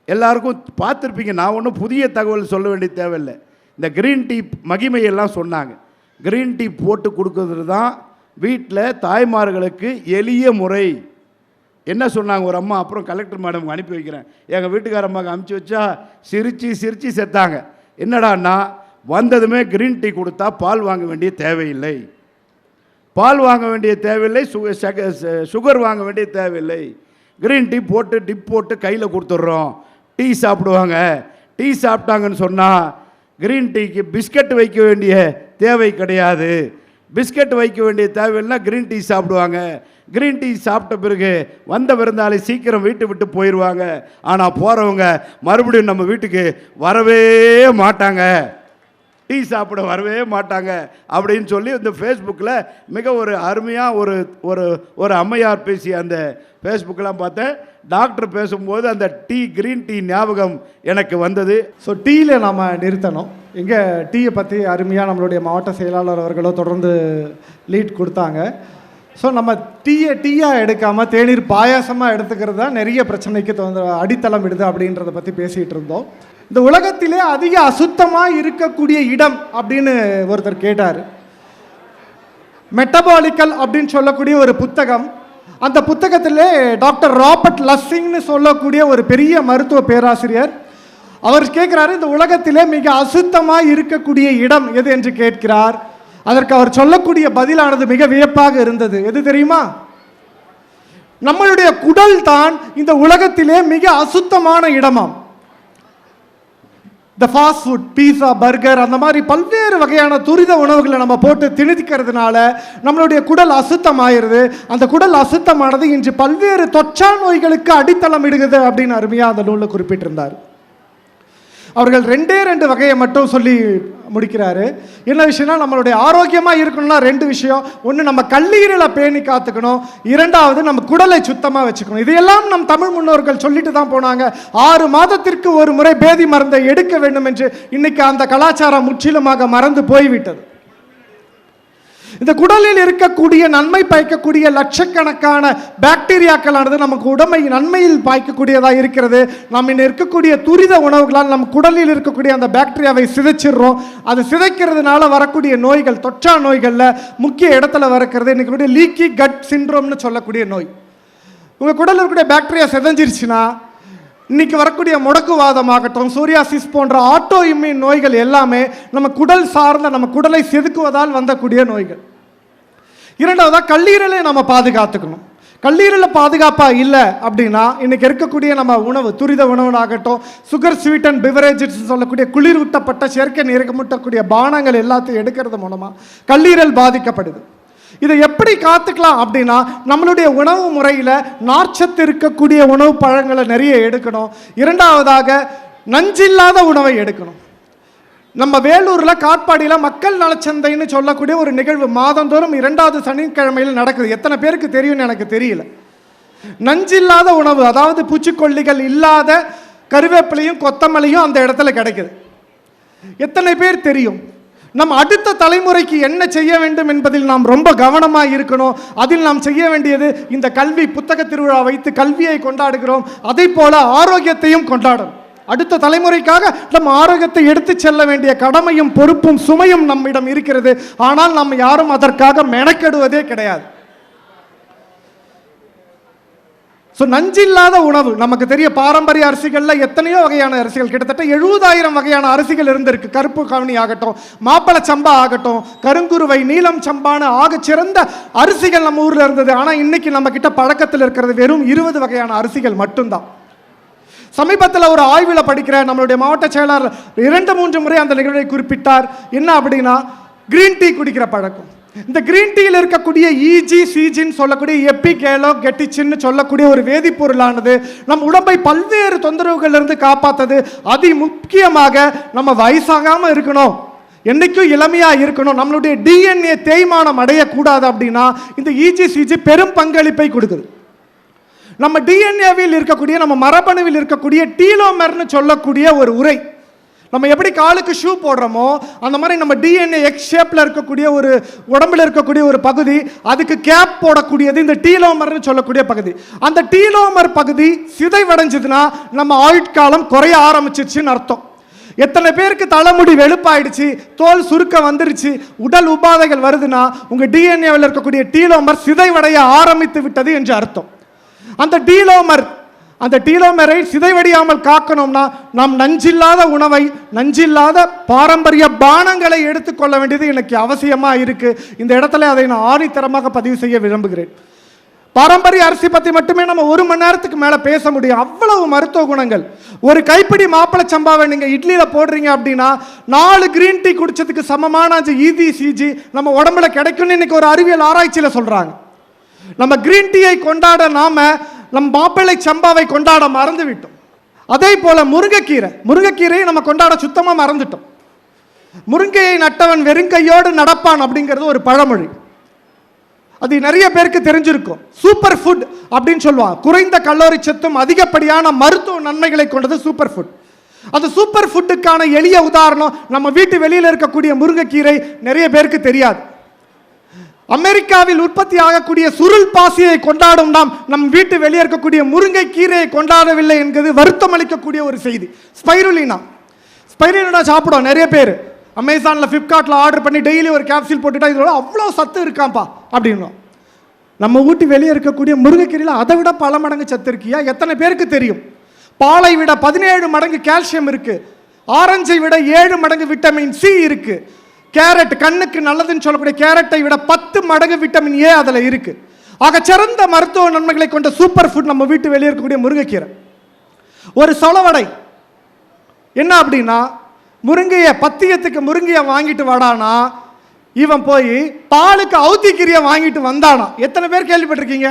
Speaker 3: எல்லாருக்கும் பார்த்துருப்பீங்க. நான் ஒன்றும் புதிய தகவல் சொல்ல வேண்டிய தேவையில்லை. இந்த க்ரீன் டீ மகிமையெல்லாம் சொன்னாங்க. க்ரீன் டீ போட்டு கொடுக்கறது தான் வீட்டில் தாய்மார்களுக்கு எளிய முறை. என்ன சொன்னாங்க ஒரு அம்மா, அப்புறம் கலெக்டர் மேடம் அனுப்பி வைக்கிறேன், எங்கள் வீட்டுக்கார அம்மாவுக்கு அனுப்பிச்சி வச்சா சிரித்து சிரித்து செத்தாங்க. என்னடான்னா, வந்ததுமே க்ரீன் டீ கொடுத்தா பால் வாங்க வேண்டிய தேவையில்லை, பால் வாங்க வேண்டிய தேவையில்லை, சுகர் வாங்க வேண்டிய தேவையில்லை. க்ரீன் டீ போட்டு டிப் போட்டு கையில் கொடுத்துட்றோம். டீ சாப்பிடுவாங்க. டீ சாப்பிட்டாங்கன்னு சொன்னால் க்ரீன் டீக்கு பிஸ்கட் வைக்க வேண்டிய தேவை கிடையாது. பிஸ்கட் வைக்க வேண்டிய தேவையில்லைனா க்ரீன் டீ சாப்பிடுவாங்க. க்ரீன் டீ சாப்பிட்ட பிறகு வந்த விருந்தாளி சீக்கிரம் வீட்டு விட்டு போயிடுவாங்க. ஆனால் போகிறவங்க மறுபடியும் நம்ம வீட்டுக்கு வரவே மாட்டாங்க, டீ சாப்பிட வரவே மாட்டாங்க அப்படின்னு சொல்லி இந்த ஃபேஸ்புக்கில் மிக ஒரு அருமையாக ஒரு ஒரு ஒரு அம்மையார் பேசிய அந்த ஃபேஸ்புக்கெலாம் பார்த்தேன். டாக்டர் பேசும்போது அந்த க்ரீன் டீ ஞாபகம் எனக்கு வந்தது.
Speaker 2: ஸோ டீயில் நாம் நிறுத்தணும். இங்கே டீயை பற்றி அருமையாக நம்மளுடைய மாவட்ட செயலாளர் அவர்களோ தொடர்ந்து லீட் கொடுத்தாங்க. ஸோ நம்ம டீயாக எடுக்காமல் தேநீர் பாயாசமாக எடுத்துக்கிறது தான் நிறைய பிரச்சனைக்கு அடித்தளம் இடுது அப்படின்றத பற்றி பேசிகிட்டு இருந்தோம். இந்த உலகத்திலே அதிக அசுத்தமாக இருக்கக்கூடிய இடம் அப்படின்னு ஒருத்தர் கேட்டார். மெட்டபாலிக்கல் அப்படின்னு சொல்லக்கூடிய ஒரு புத்தகம். அந்த புத்தகத்திலே டாக்டர் ராபர்ட் லஸ்ஸிங்னு சொல்லக்கூடிய ஒரு பெரிய மருத்துவ பேராசிரியர் அவர் கேட்குறாரு, இந்த உலகத்திலே மிக அசுத்தமாக இருக்கக்கூடிய இடம் எது என்று கேட்கிறார். அதற்கு அவர் சொல்லக்கூடிய பதிலானது மிக வியப்பாக இருந்தது. எது தெரியுமா? நம்மளுடைய குடல் தான் இந்த உலகத்திலே மிக அசுத்தமான இடமாம். இந்த ஃபாஸ்ட் ஃபுட், பீஸா, பர்கர், அந்த மாதிரி பல்வேறு வகையான துரித உணவுகளை நம்ம போட்டு திணிக்கிறதுனால நம்மளுடைய குடல் அசுத்தமாயிருது. அந்த குடல் அசுத்தமானது இன்று பல்வேறு தொற்றா நோய்களுக்கு அடித்தளம் இடுகிறது அப்படின்னு அருமையாக அந்த நூலில் குறிப்பிட்டிருந்தார். அவர்கள் 2 வகையை மட்டும் சொல்லி முடிக்கிறாரு. என்ன விஷயம்னா, நம்மளுடைய ஆரோக்கியமாக இருக்கணும்னா 2 விஷயம். ஒன்று, நம்ம கல்லீரலை பேணி காத்துக்கணும். 2வது, நம்ம குடலை சுத்தமாக வச்சுக்கணும். இதையெல்லாம் நம் தமிழ் முன்னோர்கள் சொல்லிட்டு தான் போனாங்க. 6 மாதத்திற்கு ஒரு முறை பேதி மருந்தை எடுக்க வேண்டும் என்று. இன்னைக்கு அந்த கலாச்சாரம் முற்றிலுமாக மறந்து போய்விட்டது. இந்த குடலில் இருக்கக்கூடிய நன்மை பாய்க்கக்கூடிய லட்சக்கணக்கான பாக்டீரியாக்களானது நமக்கு உடம்பை நன்மையில் பாய்க்கக்கூடியதாக இருக்கிறது. நம்ம இன்னும் இருக்கக்கூடிய துரித உணவுகளால் நம்ம குடலில் இருக்கக்கூடிய அந்த பாக்டீரியாவை சிதைச்சிடுறோம். அது சிதைக்கிறதுனால வரக்கூடிய நோய்கள், தொற்றா நோய்களில் முக்கிய இடத்துல வரக்கிறது இன்னைக்கு லீக்கி கட் சிண்ட்ரோம்னு சொல்லக்கூடிய நோய். உங்கள் குடலில் இருக்கக்கூடிய பாக்டீரியா சிதைஞ்சிருச்சுன்னா இன்னைக்கு வரக்கூடிய முடக்குவாதமாகட்டும், சோரியாசிஸ் போன்ற ஆட்டோ இம்யூன் நோய்கள் எல்லாமே நம்ம குடல் சார்ந்த, நம்ம குடலை செதுக்குவதால் வந்தக்கூடிய நோய்கள். 2வதா, கல்லீரலை நம்ம பாதுகாத்துக்கணும். கல்லீரலில் பாதுகாப்பாக இல்லை அப்படின்னா இன்னைக்கு இருக்கக்கூடிய நம்ம உணவு, துரித உணவுனாகட்டும், சுகர் ஸ்வீட்டன் பிவரேஜஸ் சொல்லக்கூடிய குளிரூட்டப்பட்ட செயற்கை நீரகமூட்டக்கூடிய பானங்கள் எல்லாத்தையும் எடுக்கிறது மூலமாக கல்லீரல் பாதிக்கப்படுது. இதை எப்படி காத்துக்கலாம் அப்படின்னா, நம்மளுடைய உணவு முறையில் நார்ச்சத்து இருக்கக்கூடிய உணவு பழங்களை நிறைய எடுக்கணும். 2வதாக, நஞ்சில்லாத உணவை எடுக்கணும். நம்ம வேலூரில் காட்பாடியில் மக்கள் நலச்சந்தைன்னு சொல்லக்கூடிய ஒரு நிகழ்வு மாதந்தோறும் 2வது சனிக்கிழமையில் நடக்குது. எத்தனை பேருக்கு தெரியும்னு எனக்கு தெரியல. நஞ்சில்லாத உணவு, அதாவது பூச்சிக்கொல்லிகள் இல்லாத கருவேப்பிலையும் கொத்தமல்லியும் அந்த இடத்துல கிடைக்குது. எத்தனை பேர் தெரியும்? நம் அடுத்த தலைமுறைக்கு என்ன செய்ய வேண்டும் என்பதில் நாம் ரொம்ப கவனமாக இருக்கணும். அதில் நாம் செய்ய வேண்டியது இந்த கல்வி புத்தக திருவிழா வைத்து கல்வியை கொண்டாடுகிறோம், அதை போல ஆரோக்கியத்தையும் கொண்டாடணும். அடுத்த தலைமுறைக்காக நம்ம ஆரோக்கியத்தை எடுத்து செல்ல வேண்டிய கடமையும் பொறுப்பும் சுமையும் நம்மிடம் இருக்கிறது. ஆனால் நம்ம யாரும் அதற்காக மெனக்கெடுவதே கிடையாது. ஸோ நஞ்சில்லாத உணவு நமக்கு தெரிய பாரம்பரிய அரிசிகளில் எத்தனையோ வகையான அரிசிகள், கிட்டத்தட்ட 70,000 வகையான அரிசிகள் இருந்திருக்கு. கருப்பு கவனி ஆகட்டும், மாப்பிள சம்பா ஆகட்டும், கருங்குருவை, நீலம் சம்பான ஆக சிறந்த அரிசிகள் நம்ம ஊரில் இருந்தது. ஆனால் இன்னைக்கு நம்ம கிட்ட பழக்கத்தில் இருக்கிறது வெறும் 20 வகையான அரிசிகள் மட்டும்தான். சமீபத்தில் ஒரு ஆய்வில் படிக்கிற நம்மளுடைய மாவட்ட செயலாளர் 2-3 முறை அந்த நிகழ்வை குறிப்பிட்டார். என்ன அப்படின்னா, கிரீன் டீ குடிக்கிற பழக்கம். இந்த கிரீன் டீயில் இருக்கக்கூடிய இஜி சிஜின்னு சொல்லக்கூடிய எப்பிகேலோ கெட்டிச்சின்னு சொல்லக்கூடிய ஒரு வேதிப்பொருளானது நம் உடம்பை பல்வேறு தொந்தரவுகளிலிருந்து காப்பாற்றுது. அதி முக்கியமாக நம்ம வயசாகாமல் இருக்கணும், என்னைக்கும் இளமையாக இருக்கணும், நம்மளுடைய டிஎன்ஏ தேய்மானம் அடையக்கூடாது அப்படின்னா இந்த இஜி சிஜி பெரும் பங்களிப்பை கொடுக்குது. நம்ம டிஎன்ஏவில் இருக்கக்கூடிய, நம்ம மரபணுவில் இருக்கக்கூடிய டீலோமர்னு சொல்லக்கூடிய ஒரு உரை, நம்ம எப்படி காலுக்கு ஷூ போடுறோமோ அந்த மாதிரி நம்ம டிஎன்ஏ எக்ஸ் ஷேப்பில் இருக்கக்கூடிய ஒரு உடம்புல இருக்கக்கூடிய ஒரு பகுதி, அதுக்கு கேப் போடக்கூடியது இந்த டீலோமர்னு சொல்லக்கூடிய பகுதி. அந்த டீலோமர் பகுதி சிதைவடைஞ்சதுன்னா நம்ம ஆயுட்காலம் குறைய ஆரம்பிச்சிருச்சுன்னு அர்த்தம். எத்தனை பேருக்கு தலைமுடி வெளுப்பாயிடுச்சு, தோல் சுருக்கம் வந்துருச்சு, உடல் உபாதைகள் வருதுன்னா உங்கள் டிஎன்ஏவில் இருக்கக்கூடிய டீலோமர் சிதைவடைய ஆரம்பித்து விட்டது என்று அர்த்தம். அந்த டீலோமரை சிதைவடியாமல் காக்கணும்னா நாம் நஞ்சில்லாத உணவை, நஞ்சில்லாத பாரம்பரிய பானங்களை எடுத்துக்கொள்ள வேண்டியது எனக்கு அவசியமாக இருக்கு. இந்த இடத்துல அதை நான் ஆணித்தரமாக பதிவு செய்ய விரும்புகிறேன். பாரம்பரிய அரிசி பற்றி மட்டுமே நம்ம 1 மணி நேரத்துக்கு மேலே பேச முடியும், அவ்வளவு மருத்துவ குணங்கள். ஒரு கைப்பிடி மாப்பிள சம்பாவை நீங்கள் இட்லியில் போடுறீங்க அப்படின்னா 4 கிரீன் டீ குடிச்சதுக்கு சமமான இஜி சிஜி நம்ம உடம்புல கிடைக்கும்னு இன்னைக்கு ஒரு அறிவியல் ஆராய்ச்சியில் சொல்கிறாங்க. நம்ம கிரீன் டீயை கொண்டாட நாம நம் மாப்பிள்ளை சம்பாவை கொண்டாட மறந்து விட்டோம். அதே போல முருங்கைக்கீரையை நம்ம கொண்டாட சுத்தமாக மறந்துட்டோம். முருங்கையை நட்டவன் வெறுங்கையோடு நடப்பான் அப்படிங்கிறது ஒரு பழமொழி. அது நிறைய பேருக்கு தெரிஞ்சிருக்கும். சூப்பர் ஃபுட் அப்படின்னு சொல்லுவாங்க. குறைந்த கலோரி சத்தும் அதிகப்படியான மருத்துவ நன்மைகளை கொண்டது சூப்பர் ஃபுட். அந்த சூப்பர் ஃபுட்டுக்கான எளிய உதாரணம் நம்ம வீட்டு வெளியில் இருக்கக்கூடிய முருங்கைக்கீரை நிறைய பேருக்கு தெரியாது. அமெரிக்காவில் உற்பத்தி ஆகக்கூடிய சுருள் பாசியை கொண்டாடும் நாம் நம் வீட்டு வெளியே இருக்கக்கூடிய முருங்கை கீரையை கொண்டாடவில்லை என்பது வருத்தம் அளிக்கக்கூடிய ஒரு செய்தி. ஸ்பைருலினா சாப்பிடும் நிறைய பேர். அமேசானில், ஃப்ளிப்கார்ட்டில் ஆர்டர் பண்ணி டெய்லி ஒரு கேப்சூல் போட்டுட்டா இதோட அவ்வளோ சத்து இருக்காப்பா அப்படின்னு. நம்ம வீட்டு வெளியே இருக்கக்கூடிய முருங்கைக்கீரையில் அதை விட பல மடங்கு சத்து இருக்கியா? எத்தனை பேருக்கு தெரியும்? பாலை விட 17 மடங்கு கால்சியம் இருக்கு. ஆரஞ்சை விட 7 மடங்கு விட்டமின் சி இருக்கு. கேரட், கண்ணுக்கு நல்லதுன்னு சொல்லக்கூடிய கேரட்டை விட 10 மடங்கு விட்டமின் ஏ அதில் இருக்கு. ஆக சிறந்த மருத்துவ நன்மைகளை கொண்ட சூப்பர் ஃபுட் நம்ம வீட்டு வெளியே இருக்கக்கூடிய முருங்கைக்கீரை. ஒரு சொலவடை என்ன அப்படின்னா, பத்தியத்துக்கு முருங்கையை வாங்கிட்டு வாடானா இவன் போய் பாலுக்கு அவுத்திக்கீரையை வாங்கிட்டு வந்தானா. எத்தனை பேர் கேள்விப்பட்டிருக்கீங்க?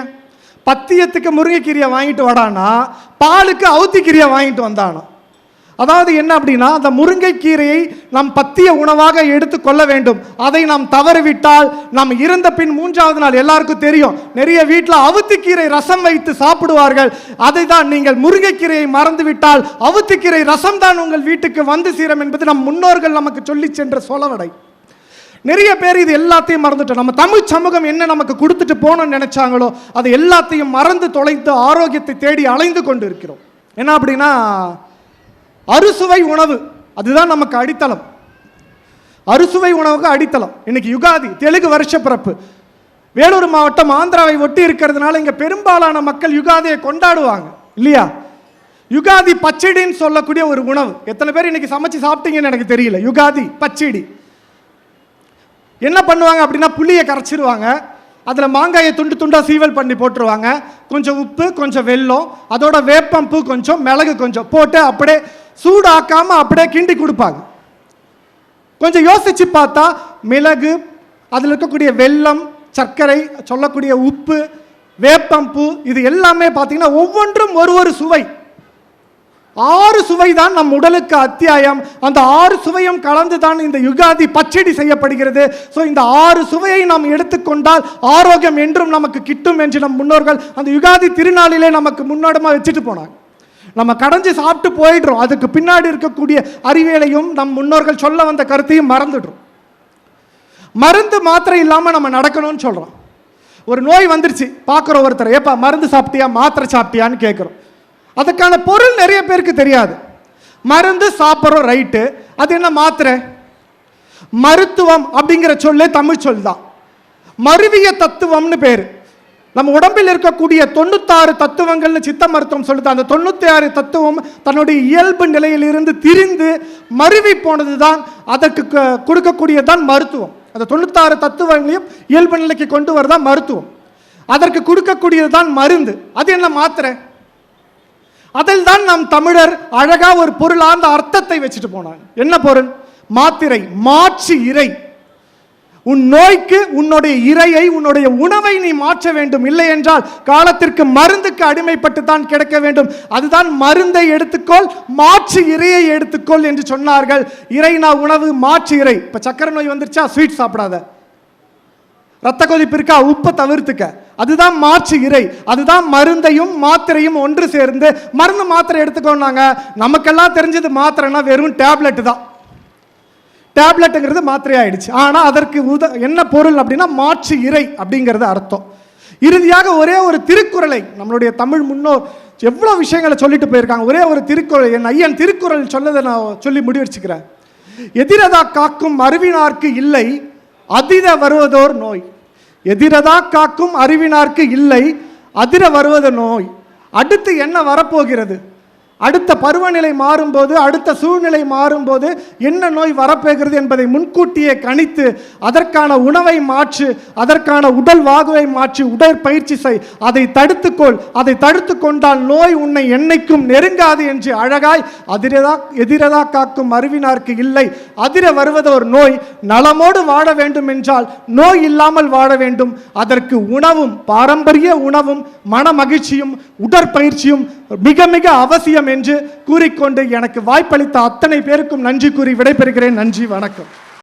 Speaker 2: பத்தியத்துக்கு முருங்கைக்கீரையை வாங்கிட்டு வாடானா பாலுக்கு அவுத்திக்கீரையை வாங்கிட்டு வந்தானா. அதாவது என்ன அப்படின்னா, அந்த முருங்கைக்கீரையை நாம் பத்திய உணவாக எடுத்துக்கொள்ள வேண்டும். அதை நாம் தவறிவிட்டால் நாம் இறந்த பின் 3வது நாள் எல்லாருக்கும் தெரியும், நிறைய வீட்டில் அவுத்திக்கீரை ரசம் வைத்து சாப்பிடுவார்கள். அதை தான் நீங்கள் முருங்கைக்கீரையை மறந்துவிட்டால் அவுத்திக்கீரை ரசம் தான் உங்கள் வீட்டுக்கு வந்து சீரம் என்பது நம் முன்னோர்கள் நமக்கு சொல்லி சென்ற சொலவடை. நிறைய பேர் இது எல்லாத்தையும் மறந்துட்டோம். நம்ம தமிழ் சமூகம் என்ன நமக்கு கொடுத்துட்டு போகணும்னு நினைச்சாங்களோ அது எல்லாத்தையும் மறந்து தொலைத்து ஆரோக்கியத்தை தேடி அலைந்து கொண்டு இருக்கிறோம். என்ன அப்படின்னா, அறுசுவை உணவு அதுதான் நமக்கு அடித்தளம். அறுசுவை உணவுக்கு அடித்தளம். இன்னைக்கு யுகாதி, தெலுங்கு வருஷ பிறப்பு. வேலூர் மாவட்டம் ஆந்திராவை ஒட்டி இருக்கிறதுனால இங்க பெரும்பாலான மக்கள் யுகாதியை கொண்டாடுவாங்க இல்லையா? யுகாதி பச்சடின்னு சொல்லக்கூடிய ஒரு உணவு. எத்தனை பேர் இன்னைக்கு சமைச்சு சாப்பிட்டீங்கன்னு எனக்கு தெரியல. யுகாதி பச்சடி என்ன பண்ணுவாங்க அப்படின்னா, புளியை கரைச்சிருவாங்க, அதில் மாங்காயை துண்டு துண்டாக சீவல் பண்ணி போட்டுருவாங்க, கொஞ்சம் உப்பு, கொஞ்சம் வெல்லம், அதோட வேப்பம்பூ கொஞ்சம், மிளகு கொஞ்சம் போட்டு அப்படியே சூடாக்காமல் அப்படியே கிண்டி கொடுப்பாங்க. கொஞ்சம் யோசிச்சு பார்த்தா மிளகு, அதில் இருக்கக்கூடிய வெல்லம், சர்க்கரை, சொல்லக்கூடிய உப்பு, வேப்பம்பூ, இது எல்லாமே பார்த்தீங்கன்னா ஒவ்வொன்றும் ஒரு சுவை. 6 சுவை தான் நம் உடலுக்கு அத்தியாயம். அந்த 6 சுவையும் கலந்து தான் இந்த யுகாதி பச்சடி செய்யப்படுகிறது. ஸோ இந்த 6 சுவையை நாம் எடுத்துக்கொண்டால் ஆரோக்கியம் என்றும் நமக்கு கிட்டும் என்று நம் முன்னோர்கள் அந்த யுகாதி திருநாளிலே நமக்கு முன்னோடமாக வச்சுட்டு போனாங்க. நம்ம கடைஞ்சி சாப்பிட்டு போயிடுறோம். அதுக்கு பின்னாடி இருக்கக்கூடிய அறிவியலையும் நம் முன்னோர்கள் சொல்ல வந்த கருத்தையும் மறந்துடுறோம். மருந்து மாத்திரை இல்லாமல் நம்ம நடக்கணும்னு சொல்கிறோம். ஒரு நோய் வந்துருச்சு, பார்க்குற ஒருத்தர், ஏப்பா மருந்து சாப்பிட்டியா மாத்திரை சாப்பிட்டியான்னு கேட்குறோம். அதுக்கான பொருள் நிறைய பேருக்கு தெரியாது. மருந்து சாப்பிட்றோம், ரைட்டு, அது என்ன மாத்திரை? மருத்துவம் அப்படிங்கிற சொல்லே தமிழ் சொல் தான். மருவிய தத்துவம்னு பேர். நம்ம உடம்பில் இருக்கக்கூடிய 96 தத்துவங்கள்னு சித்த மருத்துவம் சொல்லுது. அந்த 96 தத்துவம் தன்னுடைய இயல்பு நிலையிலிருந்து திரிந்து மருவி போனது தான் அதற்கு கொடுக்கக்கூடியதான் மருத்துவம். அந்த 96 தத்துவங்களையும் இயல்பு நிலைக்கு கொண்டு வரதான் மருத்துவம். அதற்கு கொடுக்கக்கூடியது தான் மருந்து. அது என்ன மாத்திரை? அதில் தான் நம் தமிழர் அழகா ஒரு பொருளார்ந்த அர்த்தத்தை வச்சுட்டு போனாங்க. என்ன பொருள்? மாத்திரை, மாற்று இறை. உன் நோய்க்கு உன்னுடைய இறையை, உன்னுடைய உணவை நீ மாற்ற வேண்டும். இல்லை என்றால் காலத்திற்கு மருந்துக்கு அடிமைப்பட்டு தான் கிடக்க வேண்டும். அதுதான் மருந்தை எடுத்துக்கொள், மாற்று இறையை எடுத்துக்கொள் என்று சொன்னார்கள். இறைனா உணவு, மாற்று இறை. இப்ப சக்கரை நோய் வந்துருச்சா, ஸ்வீட் சாப்பிடாத. ரத்த கொதிப்பு இருக்கா, உப்பை தவிர்த்துக்க. அதுதான் மாற்று இறை. அதுதான் மருந்தையும் மாத்திரையும் ஒன்று சேர்ந்து மருந்து மாத்திரை எடுத்துக்கோனாங்க. நமக்கெல்லாம் தெரிஞ்சது மாத்திரைனா வெறும் டேப்லெட் தான். டேப்லெட்டுங்கிறது மாத்திரை ஆயிடுச்சு. ஆனால் அதற்கு என்ன பொருள் அப்படின்னா மாற்று இறை அப்படிங்கிறது அர்த்தம். இறுதியாக ஒரே ஒரு திருக்குறளை நம்மளுடைய தமிழ் முன்னோர் எவ்வளோ விஷயங்களை சொல்லிட்டு போயிருக்காங்க. ஒரே ஒரு திருக்குறள், என் ஐயன் திருக்குறள் சொல்லதை நான் சொல்லி முடிவச்சுக்கிறேன். எதிரதா காக்கும் அறிவினார்க்கு இல்லை, அதிர வருவதோர் நோய். எதிரதா காக்கும் அறிவினார்க்கு இல்லை, அதிர வருவது நோய். அடுத்து என்ன வரப்போகிறது? அடுத்த பருவநிலை மாறும்போது, அடுத்த சூழ்நிலை மாறும்போது என்ன நோய் வரப்போகிறது என்பதை முன்கூட்டியே கணித்து அதற்கான உணவை மாற்று, அதற்கான உடல் வாகுவை மாற்றி உடற்பயிற்சி செய். அதை தடுத்துக்கொள். அதை தடுத்து கொண்டால் நோய் உன்னை என்னைக்கும் நெருங்காது என்று அழகாய் எதிரதா காக்கும் அறிவினார்க்கு இல்லை, அதிர வருவது ஒரு நோய். நலமோடு வாழ வேண்டும் என்றால் நோய் இல்லாமல் வாழ வேண்டும். அதற்கு உணவும், பாரம்பரிய உணவும், மன மகிழ்ச்சியும் உடற்பயிற்சியும் மிக மிக அவசியம் என்று கூறிக்கொண்டு எனக்கு வாய்ப்பளித்த அத்தனை பேருக்கும் நன்றி கூறி விடைபெறுகிறேன். நன்றி, வணக்கம்.